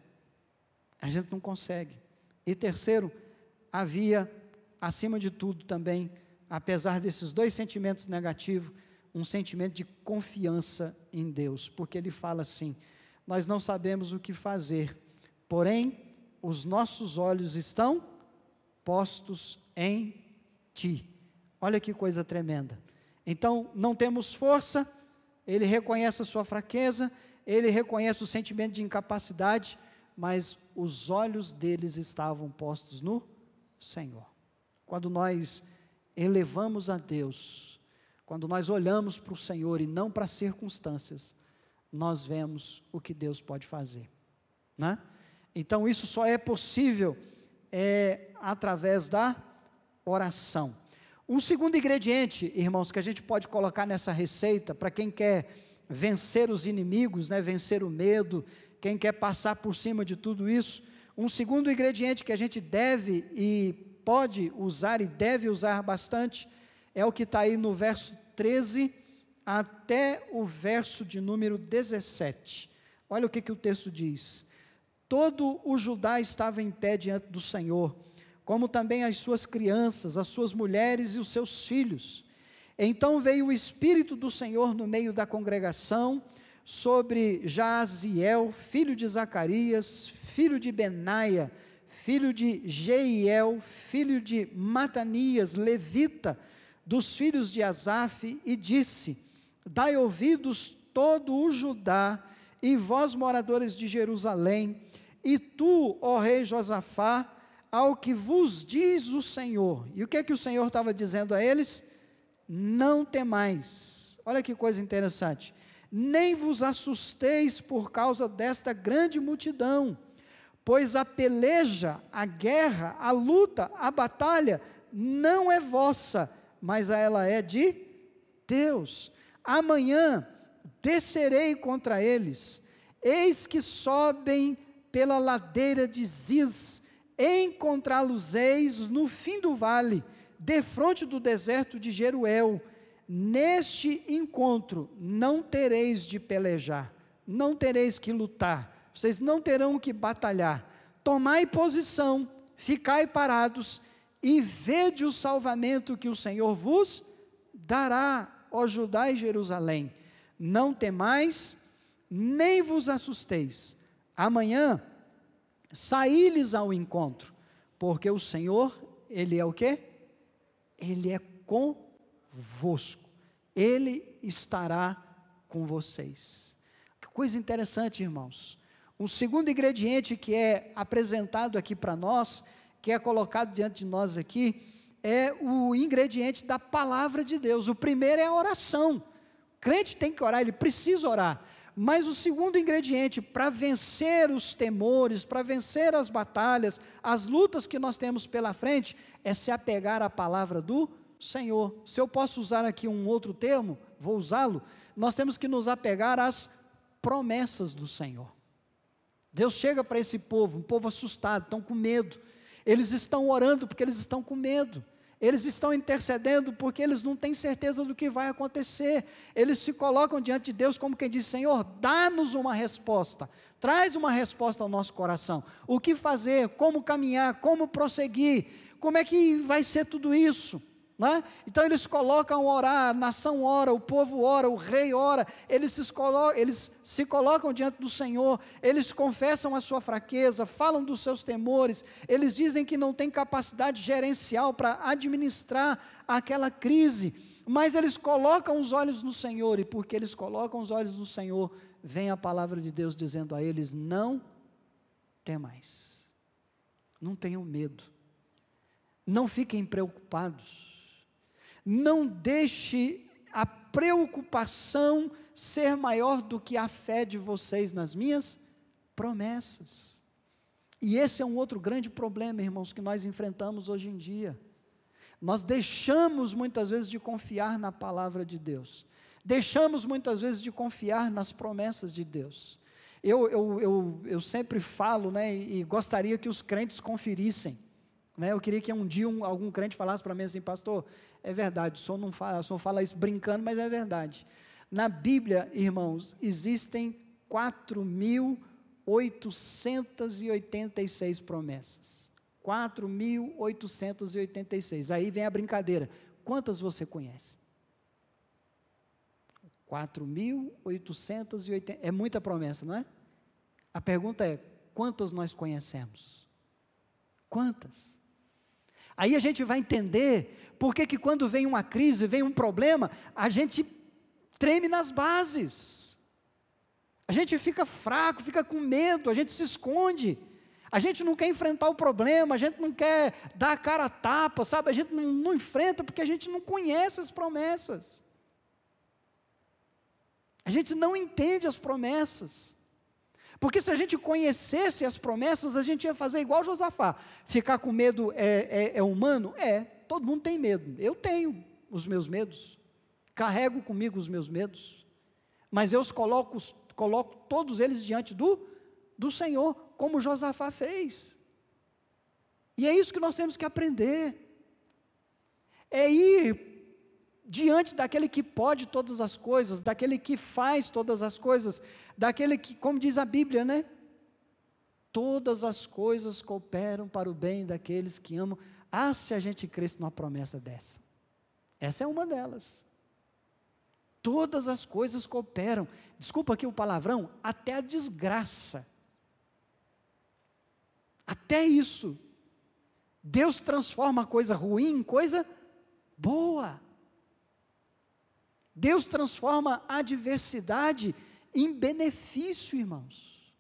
A gente não consegue. E terceiro, havia, acima de tudo também, apesar desses dois sentimentos negativos, um sentimento de confiança em Deus, porque ele fala assim: nós não sabemos o que fazer, porém, os nossos olhos estão postos em Ti. Olha que coisa tremenda. Então, não temos força, ele reconhece a sua fraqueza, ele reconhece o sentimento de incapacidade, mas os olhos deles estavam postos no Senhor. Quando nós elevamos a Deus, quando nós olhamos para o Senhor e não para as circunstâncias, nós vemos o que Deus pode fazer, né? Então isso só é possível através da oração. Um segundo ingrediente, irmãos, que a gente pode colocar nessa receita, para quem quer vencer os inimigos, né, vencer o medo, quem quer passar por cima de tudo isso, um segundo ingrediente que a gente deve e pode usar e deve usar bastante, é o que está aí no verso 13 até o verso de número 17. Olha o que o texto diz: todo o Judá estava em pé diante do Senhor, como também as suas crianças, as suas mulheres e os seus filhos. Então veio o Espírito do Senhor no meio da congregação, sobre Jaaziel, filho de Zacarias, filho de Benaia, filho de Jeiel, filho de Matanias, levita, dos filhos de Asaf, e disse: dai ouvidos todo o Judá, e vós moradores de Jerusalém, e tu, ó rei Josafá, ao que vos diz o Senhor. E o que é que o Senhor estava dizendo a eles? Não temais. Olha que coisa interessante. nem vos assusteis por causa desta grande multidão, pois a peleja, a guerra, a luta, a batalha não é vossa, mas ela é de Deus. Amanhã descerei contra eles, eis que sobem pela ladeira de Ziz, encontrá-los-eis no fim do vale, defronte do deserto de Jeruel. Neste encontro não tereis de pelejar, não tereis que lutar, vocês não terão que batalhar. Tomai posição, ficai parados e vede o salvamento que o Senhor vos dará, ó Judá e Jerusalém. Não temais, nem vos assusteis. Amanhã saí-lhes ao encontro, porque o Senhor, Ele é o quê? Ele é convosco, Ele estará com vocês. Que coisa interessante, irmãos. Um segundo ingrediente que é apresentado aqui para nós, que é colocado diante de nós aqui, é o ingrediente da palavra de Deus. O primeiro é a oração. O crente tem que orar, ele precisa orar. Mas o segundo ingrediente para vencer os temores, para vencer as batalhas, as lutas que nós temos pela frente, é se apegar à palavra do Senhor. Se eu posso usar aqui um outro termo, vou usá-lo. Nós temos que nos apegar às promessas do Senhor. Deus chega para esse povo, um povo assustado, estão com medo. Eles estão orando porque eles estão com medo. Eles estão intercedendo porque eles não têm certeza do que vai acontecer. Eles se colocam diante de Deus como quem diz: Senhor, dá-nos uma resposta. Traz uma resposta ao nosso coração. O que fazer, como caminhar, como prosseguir, como é que vai ser tudo isso? Né? Então eles colocam a orar, a nação ora, o povo ora, o rei ora, eles se colocam diante do Senhor, eles confessam a sua fraqueza, falam dos seus temores, eles dizem que não tem capacidade gerencial para administrar aquela crise, mas eles colocam os olhos no Senhor, e porque eles colocam os olhos no Senhor, vem a palavra de Deus dizendo a eles: não temais, não tenham medo, não fiquem preocupados. Não deixe a preocupação ser maior do que a fé de vocês nas minhas promessas. E esse é um outro grande problema, irmãos, que nós enfrentamos hoje em dia. Nós deixamos muitas vezes de confiar na palavra de Deus. Deixamos muitas vezes de confiar nas promessas de Deus. Eu sempre falo, né, e gostaria que os crentes conferissem. Né, eu queria que um dia algum crente falasse para mim assim: pastor, é verdade, o senhor fala isso brincando, mas é verdade. Na Bíblia, irmãos, existem 4.886 promessas. 4.886. Aí vem a brincadeira. Quantas você conhece? 4.880. É muita promessa, não é? A pergunta é: quantas nós conhecemos? Quantas? Aí a gente vai entender por que quando vem uma crise, vem um problema, a gente treme nas bases. A gente fica fraco, fica com medo, a gente se esconde. A gente não quer enfrentar o problema, a gente não quer dar a cara a tapa, sabe? A gente não enfrenta porque a gente não conhece as promessas. A gente não entende as promessas. Porque se a gente conhecesse as promessas, a gente ia fazer igual Josafá. Ficar com medo é humano? É, todo mundo tem medo. Eu tenho os meus medos. Carrego comigo os meus medos. Mas eu os coloco todos eles diante do Senhor, como Josafá fez. E é isso que nós temos que aprender. É ir diante daquele que pode todas as coisas, daquele que faz todas as coisas, daquele que, como diz a Bíblia, né? Todas as coisas cooperam para o bem daqueles que amam. Ah, se a gente cresce numa promessa dessa. Essa é uma delas. Todas as coisas cooperam. Desculpa aqui o palavrão, até a desgraça. Até isso. Deus transforma a coisa ruim em coisa boa. Deus transforma a adversidade em benefício, irmãos.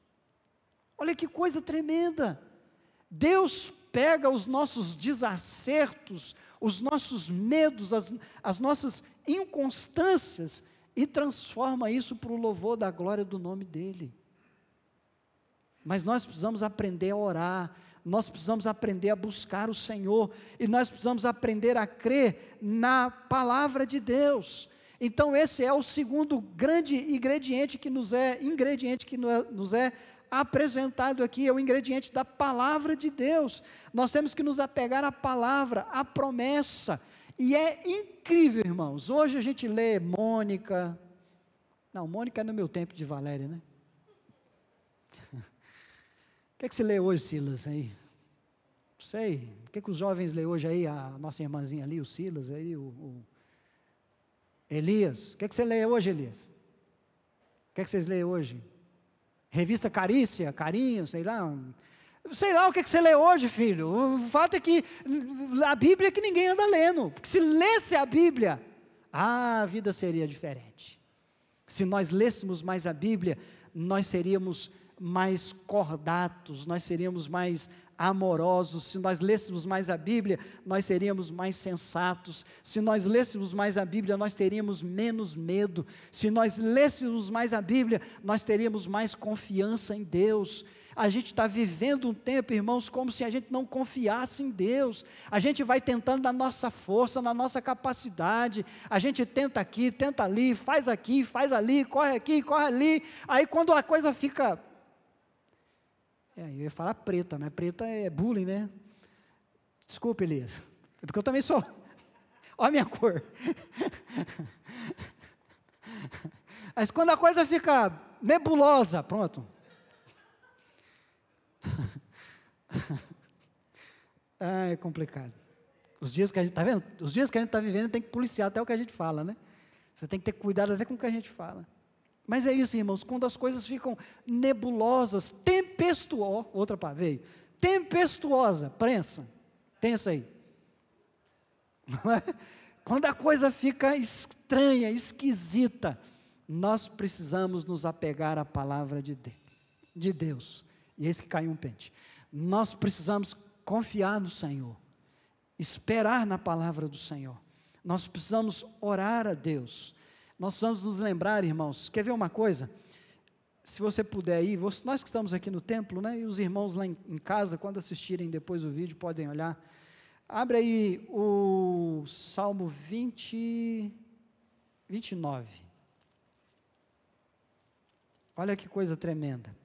Olha que coisa tremenda. Deus pega os nossos desacertos, os nossos medos, as nossas inconstâncias, e transforma isso para o louvor da glória do nome dEle. Mas nós precisamos aprender a orar, nós precisamos aprender a buscar o Senhor, e nós precisamos aprender a crer na palavra de Deus. Então esse é o segundo grande ingrediente que nos é apresentado aqui, é o ingrediente da palavra de Deus. Nós temos que nos apegar à palavra, à promessa, e é incrível, irmãos. Hoje a gente lê Mônica, não, Mônica é no meu tempo de Valéria, né? O que é que você lê hoje, Silas, aí? Não sei, o que é que os jovens lê hoje aí, a nossa irmãzinha ali, o Silas, aí, o Elias, o que é que você lê hoje, Elias? O que é que vocês lêem hoje? Revista Carícia, Carinho, sei lá o que é que você lê hoje, filho. O fato é que a Bíblia é que ninguém anda lendo, porque se lesse a Bíblia, a vida seria diferente. Se nós lêssemos mais a Bíblia, nós seríamos mais cordatos, nós seríamos mais amorosos. Se nós lêssemos mais a Bíblia, nós seríamos mais sensatos. Se nós lêssemos mais a Bíblia, nós teríamos menos medo. Se nós lêssemos mais a Bíblia, nós teríamos mais confiança em Deus. A gente está vivendo um tempo, irmãos, como se a gente não confiasse em Deus. A gente vai tentando na nossa força, na nossa capacidade. A gente tenta aqui, tenta ali, faz aqui, faz ali, corre aqui, corre ali. Aí quando a coisa fica... eu ia falar preta, mas preta é bullying, né? Desculpa, Elias. É porque eu também sou. Olha a minha cor. Mas quando a coisa fica nebulosa, pronto. É complicado. Os dias que a gente está vendo, os dias que a gente está vivendo, tem que policiar até o que a gente fala, né? Você tem que ter cuidado até com o que a gente fala. Mas é isso, irmãos, quando as coisas ficam nebulosas, tempestuosas, outra palavra veio, tempestuosa, pensa aí. Não é? Quando a coisa fica estranha, esquisita, nós precisamos nos apegar à palavra de Deus. E é isso que caiu um pente. Nós precisamos confiar no Senhor, esperar na palavra do Senhor. Nós precisamos orar a Deus. Nós vamos nos lembrar, irmãos, quer ver uma coisa? Se você puder ir, nós que estamos aqui no templo, né, e os irmãos lá em casa, quando assistirem depois o vídeo, podem olhar. Abre aí o Salmo 29. Olha que coisa tremenda.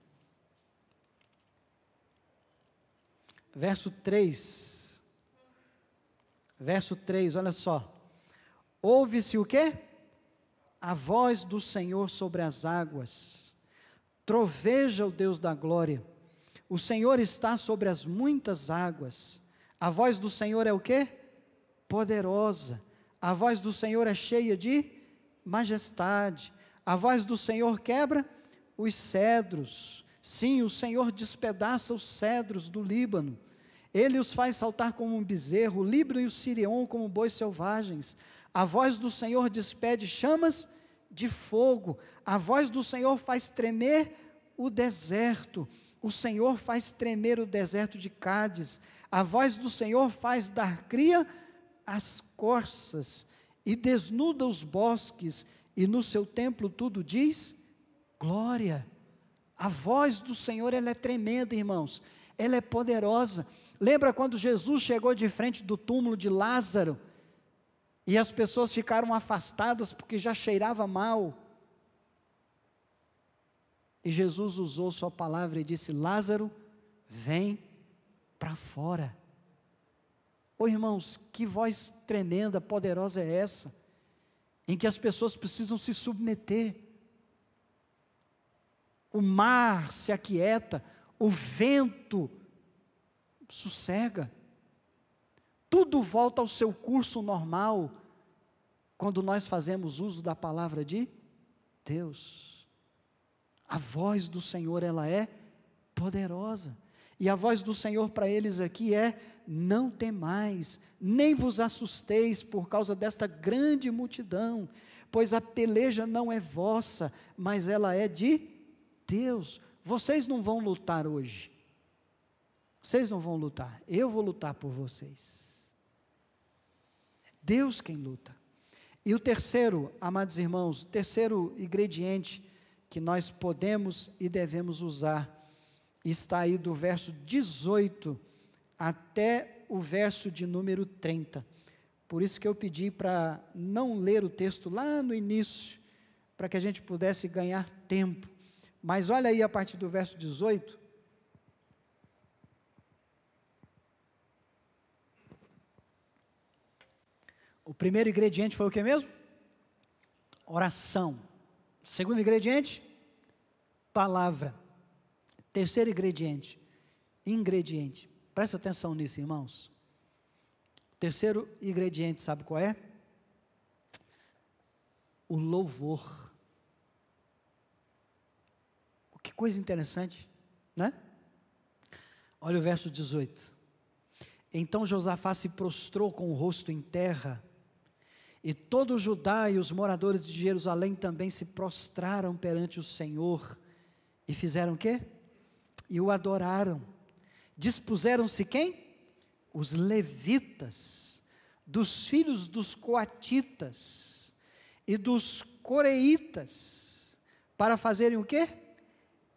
Verso 3, olha só. Ouve-se o quê? A voz do Senhor sobre as águas. Troveja o Deus da glória. O Senhor está sobre as muitas águas. A voz do Senhor é o quê? Poderosa. A voz do Senhor é cheia de majestade. A voz do Senhor quebra os cedros. Sim, o Senhor despedaça os cedros do Líbano. Ele os faz saltar como um bezerro, o Líbano e o Sirion como bois selvagens. A voz do Senhor despede chamas de fogo. A voz do Senhor faz tremer o deserto. O Senhor faz tremer o deserto de Cádiz. A voz do Senhor faz dar cria às corças e desnuda os bosques, e no seu templo tudo diz glória. A voz do Senhor, ela é tremenda, irmãos, ela é poderosa. Lembra quando Jesus chegou de frente do túmulo de Lázaro, e as pessoas ficaram afastadas porque já cheirava mal, e Jesus usou sua palavra e disse: Lázaro, vem para fora. Ô irmãos, que voz tremenda, poderosa é essa, em que as pessoas precisam se submeter. O mar se aquieta, o vento sossega, tudo volta ao seu curso normal, quando nós fazemos uso da palavra de Deus. A voz do Senhor, ela é poderosa, e a voz do Senhor para eles aqui é: não temais, nem vos assusteis por causa desta grande multidão, pois a peleja não é vossa, mas ela é de Deus. Vocês não vão lutar hoje, vocês não vão lutar, eu vou lutar por vocês. É Deus quem luta. E o terceiro, amados irmãos, o terceiro ingrediente que nós podemos e devemos usar, está aí do verso 18 até o verso de número 30. Por isso que eu pedi para não ler o texto lá no início, para que a gente pudesse ganhar tempo. Mas olha aí a partir do verso 18. O primeiro ingrediente foi o que mesmo? Oração. O segundo ingrediente? Palavra. Terceiro ingrediente? Ingrediente. Presta atenção nisso, irmãos. O terceiro ingrediente, sabe qual é? O louvor. Que coisa interessante, né? Olha o verso 18. Então Josafá se prostrou com o rosto em terra, e todo o Judá e os moradores de Jerusalém também se prostraram perante o Senhor, e fizeram o quê? E o adoraram. Dispuseram-se quem? Os levitas, dos filhos dos coatitas e dos coreitas, para fazerem o quê?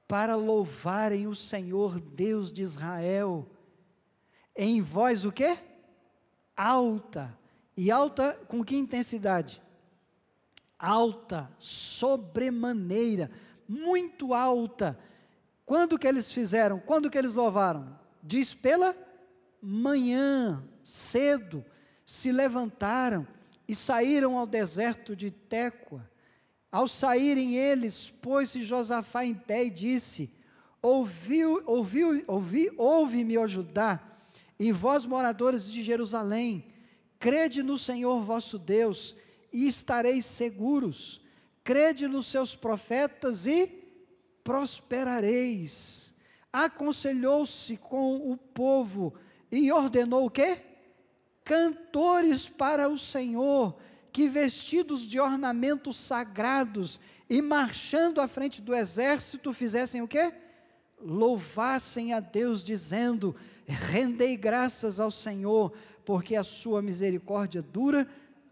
Para louvarem o Senhor Deus de Israel, em voz o quê? Alta. E alta com que intensidade? Alta, sobremaneira, muito alta. Quando que eles fizeram? Quando que eles louvaram? Diz pela manhã, cedo, se levantaram e saíram ao deserto de Tecoa. Ao saírem eles, pôs-se Josafá em pé e disse: ouve-me, ó Judá, e vós moradores de Jerusalém, crede no Senhor vosso Deus, e estareis seguros, crede nos seus profetas e prosperareis. Aconselhou-se com o povo e ordenou o quê? Cantores para o Senhor, que vestidos de ornamentos sagrados e marchando à frente do exército, fizessem o quê? Louvassem a Deus, dizendo: rendei graças ao Senhor, porque a sua misericórdia dura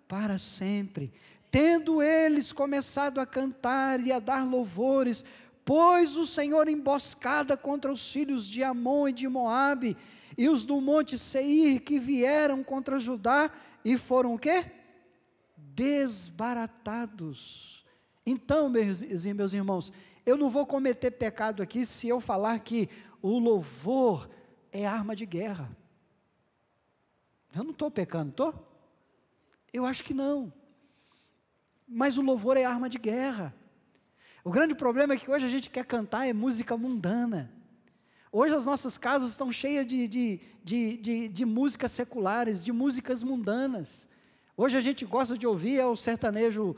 para sempre. Tendo eles começado a cantar e a dar louvores, pôs o Senhor emboscada contra os filhos de Amon e de Moabe, e os do monte Seir, que vieram contra Judá, e foram o quê? Desbaratados. Então, meus irmãos, eu não vou cometer pecado aqui se eu falar que o louvor é arma de guerra. Eu não estou pecando, estou? Eu acho que não. Mas o louvor é arma de guerra. O grande problema é que hoje a gente quer cantar música mundana. Hoje as nossas casas estão cheias de músicas seculares, de músicas mundanas. Hoje a gente gosta de ouvir o sertanejo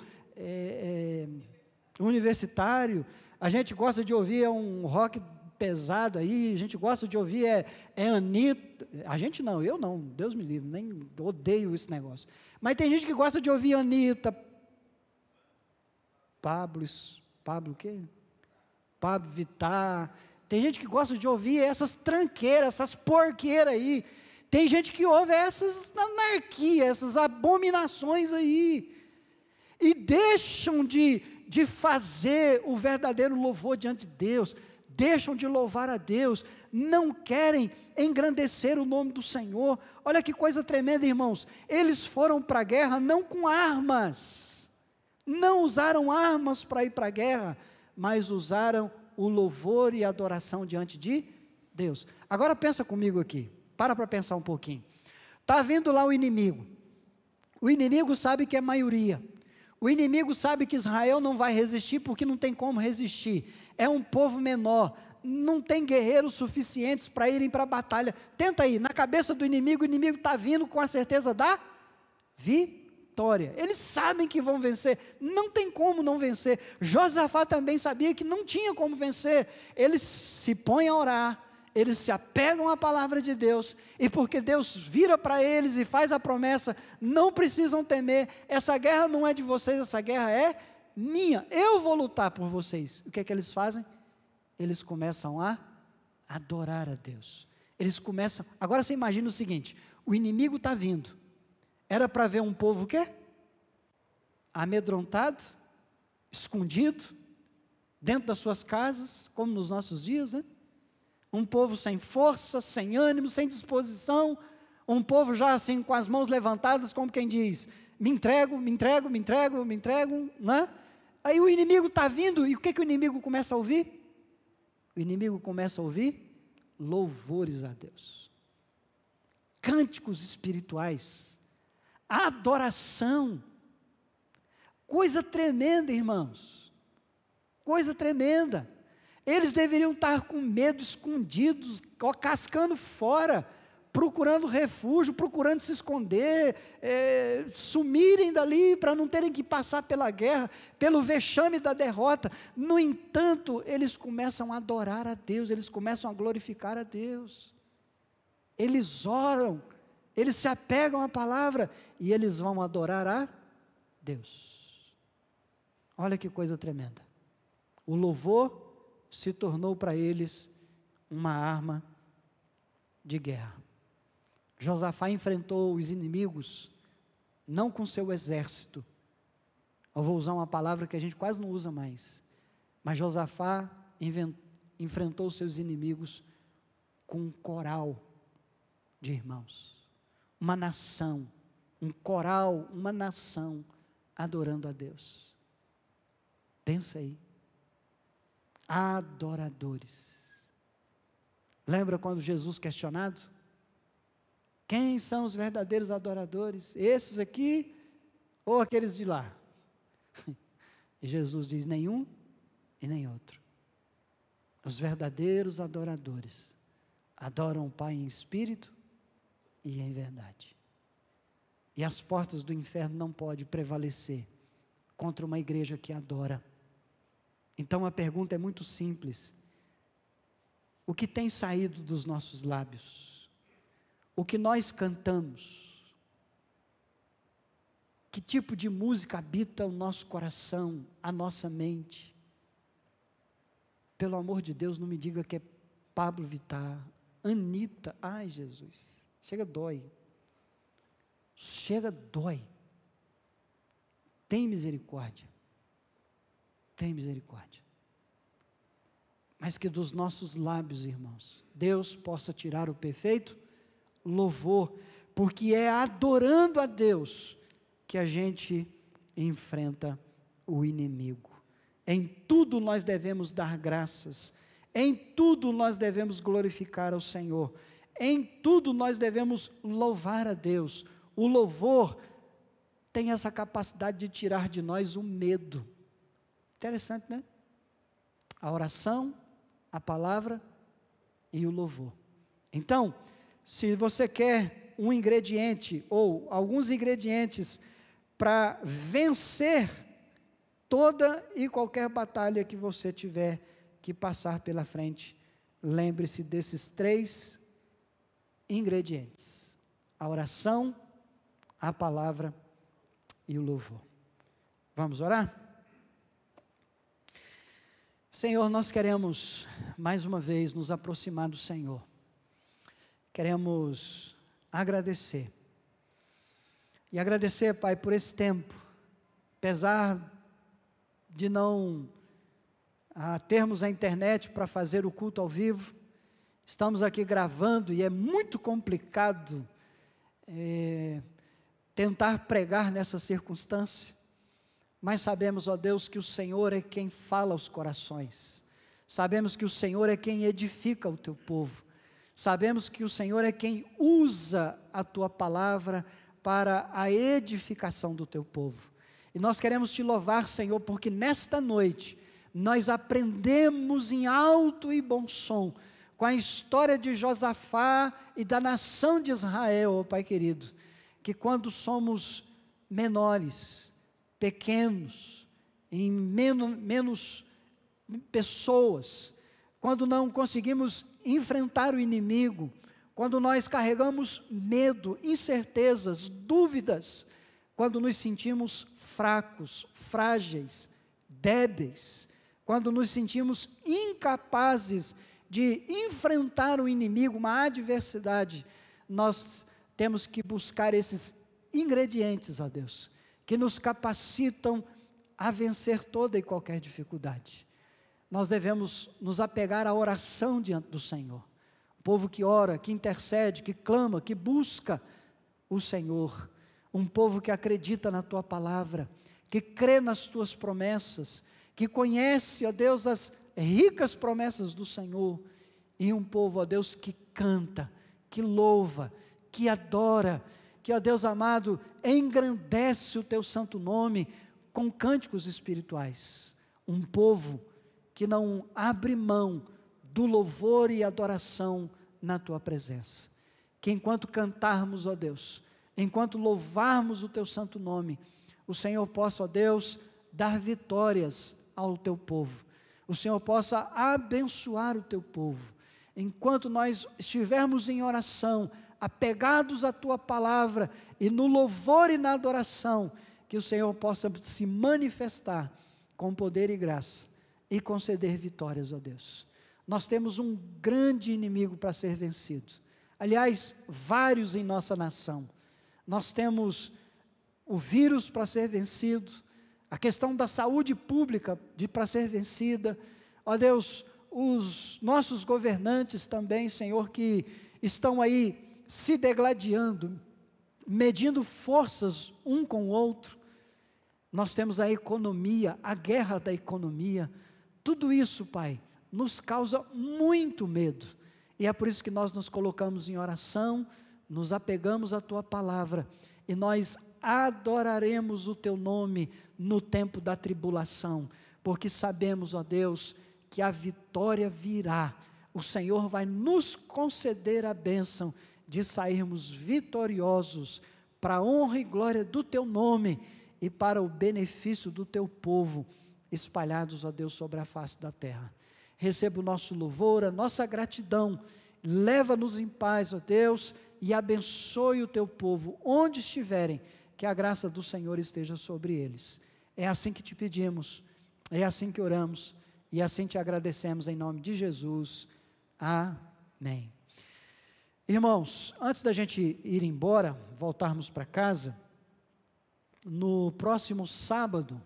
universitário, a gente gosta de ouvir um rock pesado aí, a gente gosta de ouvir Anitta, a gente não, eu não, Deus me livre, nem odeio esse negócio. Mas tem gente que gosta de ouvir Anitta, Pablo o quê? Pablo Vittar. Tem gente que gosta de ouvir essas tranqueiras, essas porqueiras aí. Tem gente que ouve essas anarquias, essas abominações aí. E deixam de fazer o verdadeiro louvor diante de Deus. Deixam de louvar a Deus. Não querem engrandecer o nome do Senhor. Olha que coisa tremenda, irmãos. Eles foram para a guerra não com armas. Não usaram armas para ir para a guerra, mas usaram o louvor e a adoração diante de Deus. Agora pensa comigo aqui, para pensar um pouquinho. Está vindo lá o inimigo sabe que é maioria, o inimigo sabe que Israel não vai resistir, porque não tem como resistir, é um povo menor, não tem guerreiros suficientes para irem para a batalha. Tenta aí, na cabeça do inimigo, o inimigo está vindo com a certeza da vitória. Eles sabem que vão vencer, não tem como não vencer. Josafá também sabia que não tinha como vencer. Eles se põem a orar, eles se apegam à palavra de Deus, e porque Deus vira para eles e faz a promessa, não precisam temer, essa guerra não é de vocês, essa guerra é minha, eu vou lutar por vocês. O que é que eles fazem? Eles começam a adorar a Deus. Eles começam, agora você imagina o seguinte, o inimigo está vindo, era para ver um povo o quê? amedrontado, escondido, dentro das suas casas, como nos nossos dias, né? Um povo sem força, sem ânimo, sem disposição, um povo já assim com as mãos levantadas, como quem diz, me entrego, me entrego, me entrego, me entrego, né? Aí o inimigo está vindo, e o que o inimigo começa a ouvir? O inimigo começa a ouvir louvores a Deus, cânticos espirituais, adoração, coisa tremenda, irmãos, coisa tremenda. Eles deveriam estar com medo, escondidos, cascando fora, procurando refúgio, procurando se esconder, sumirem dali para não terem que passar pela guerra, pelo vexame da derrota. No entanto, eles começam a adorar a Deus, eles começam a glorificar a Deus. Eles oram, eles se apegam à palavra e eles vão adorar a Deus. Olha que coisa tremenda. O louvor se tornou para eles uma arma de guerra. Josafá enfrentou os inimigos, não com seu exército. Eu vou usar uma palavra que a gente quase não usa mais. Mas Josafá enfrentou seus inimigos com um coral de irmãos. Uma nação, um coral, uma nação adorando a Deus. Pensa aí. Adoradores. Lembra quando Jesus questionado? Quem são os verdadeiros adoradores? Esses aqui ou aqueles de lá? E Jesus diz, nenhum e nem outro. Os verdadeiros adoradores adoram o Pai em espírito e em verdade. E as portas do inferno não podem prevalecer contra uma igreja que adora. Então a pergunta é muito simples. O que tem saído dos nossos lábios? O que nós cantamos? Que tipo de música habita o nosso coração, a nossa mente? Pelo amor de Deus, não me diga que é Pablo Vittar, Anitta, ai Jesus, chega dói. Chega dói. Tem misericórdia. Tem misericórdia. Mas que dos nossos lábios, irmãos, Deus possa tirar o perfeito louvor, porque é adorando a Deus que a gente enfrenta o inimigo. Em tudo nós devemos dar graças, em tudo nós devemos glorificar ao Senhor, em tudo nós devemos louvar a Deus. O louvor tem essa capacidade de tirar de nós o medo. Interessante, né? A oração, a palavra e o louvor. Então, se você quer um ingrediente ou alguns ingredientes para vencer toda e qualquer batalha que você tiver que passar pela frente, lembre-se desses 3 ingredientes: a oração, a palavra e o louvor. Vamos orar? Senhor, nós queremos mais uma vez nos aproximar do Senhor. Queremos agradecer. E agradecer, Pai, por esse tempo. Apesar de não termos a internet para fazer o culto ao vivo, estamos aqui gravando e é muito complicado tentar pregar nessa circunstância. Mas sabemos, ó Deus, que o Senhor é quem fala aos corações. Sabemos que o Senhor é quem edifica o teu povo. Sabemos que o Senhor é quem usa a tua palavra para a edificação do teu povo. E nós queremos te louvar, Senhor, porque nesta noite nós aprendemos em alto e bom som com a história de Josafá e da nação de Israel, ó Pai querido, que quando somos menores, pequenos, em menos pessoas, quando não conseguimos enfrentar o inimigo, quando nós carregamos medo, incertezas, dúvidas, quando nos sentimos fracos, frágeis, débeis, quando nos sentimos incapazes de enfrentar o inimigo, uma adversidade, nós temos que buscar esses ingredientes, ó Deus, que nos capacitam a vencer toda e qualquer dificuldade. Nós devemos nos apegar à oração diante do Senhor. Um povo que ora, que intercede, que clama, que busca o Senhor. Um povo que acredita na Tua palavra, que crê nas Tuas promessas, que conhece, ó Deus, as ricas promessas do Senhor. E um povo, ó Deus, que canta, que louva, que adora, que, ó Deus amado, engrandece o Teu santo nome com cânticos espirituais. Um povo que não abre mão do louvor e adoração na Tua presença. Que enquanto cantarmos, ó Deus, enquanto louvarmos o Teu santo nome, o Senhor possa, ó Deus, dar vitórias ao Teu povo. O Senhor possa abençoar o Teu povo. Enquanto nós estivermos em oração, apegados à Tua palavra, e no louvor e na adoração, que o Senhor possa se manifestar com poder e graça, e conceder vitórias, ó Deus. Nós temos um grande inimigo para ser vencido. Aliás, vários em nossa nação. Nós temos o vírus para ser vencido, a questão da saúde pública para ser vencida. Ó Deus, os nossos governantes também, Senhor, que estão aí se degladiando, medindo forças um com o outro. Nós temos a economia, a guerra da economia. Tudo isso, Pai, nos causa muito medo. E é por isso que nós nos colocamos em oração, nos apegamos à Tua palavra, e nós adoraremos o Teu nome no tempo da tribulação, porque sabemos, ó Deus, que a vitória virá. O Senhor vai nos conceder a bênção de sairmos vitoriosos para a honra e glória do Teu nome e para o benefício do Teu povo, espalhados, ó Deus, sobre a face da terra. Receba o nosso louvor, a nossa gratidão, leva-nos em paz, ó Deus, e abençoe o Teu povo, onde estiverem, que a graça do Senhor esteja sobre eles. É assim que te pedimos, é assim que oramos, e assim te agradecemos em nome de Jesus. Amém. Irmãos, antes da gente ir embora, voltarmos para casa, no próximo sábado,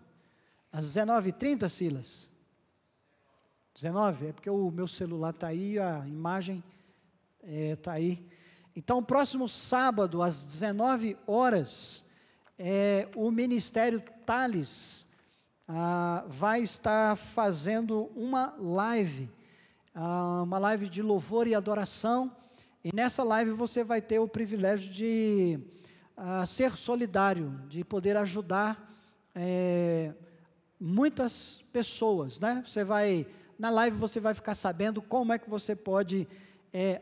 às 19h30, Silas? 19? É porque o meu celular está aí, a imagem está aí. Então, próximo sábado, às 19 horas, o Ministério Tales vai estar fazendo uma live de louvor e adoração, e nessa live você vai ter o privilégio de ser solidário, de poder ajudar muitas pessoas, né? Na live você vai ficar sabendo como é que você pode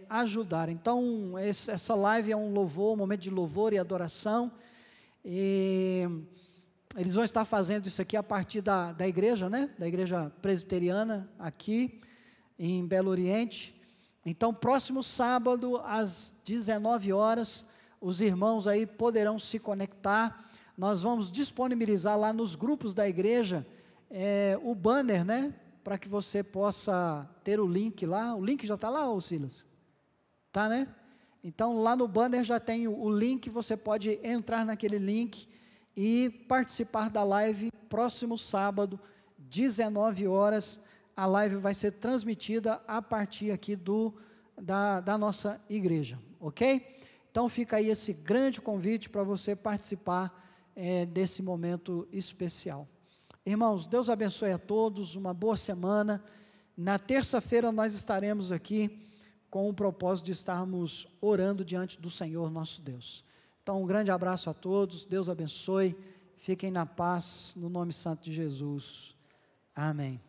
ajudar. Então, essa live é um momento de louvor e adoração, e eles vão estar fazendo isso aqui a partir da igreja, né? Da igreja presbiteriana, aqui em Belo Oriente. Então, próximo sábado, às 19 horas, os irmãos aí poderão se conectar. Nós vamos disponibilizar lá nos grupos da igreja o banner, né? Para que você possa ter o link lá. O link já está lá, ô Silas? Tá, né? Então, lá no banner já tem o link, você pode entrar naquele link e participar da live próximo sábado, 19 horas. A live vai ser transmitida a partir aqui da nossa igreja, ok? Então fica aí esse grande convite para você participar desse momento especial. Irmãos, Deus abençoe a todos, uma boa semana. Na terça-feira nós estaremos aqui com o propósito de estarmos orando diante do Senhor nosso Deus. Então um grande abraço a todos, Deus abençoe, fiquem na paz, no nome santo de Jesus. Amém.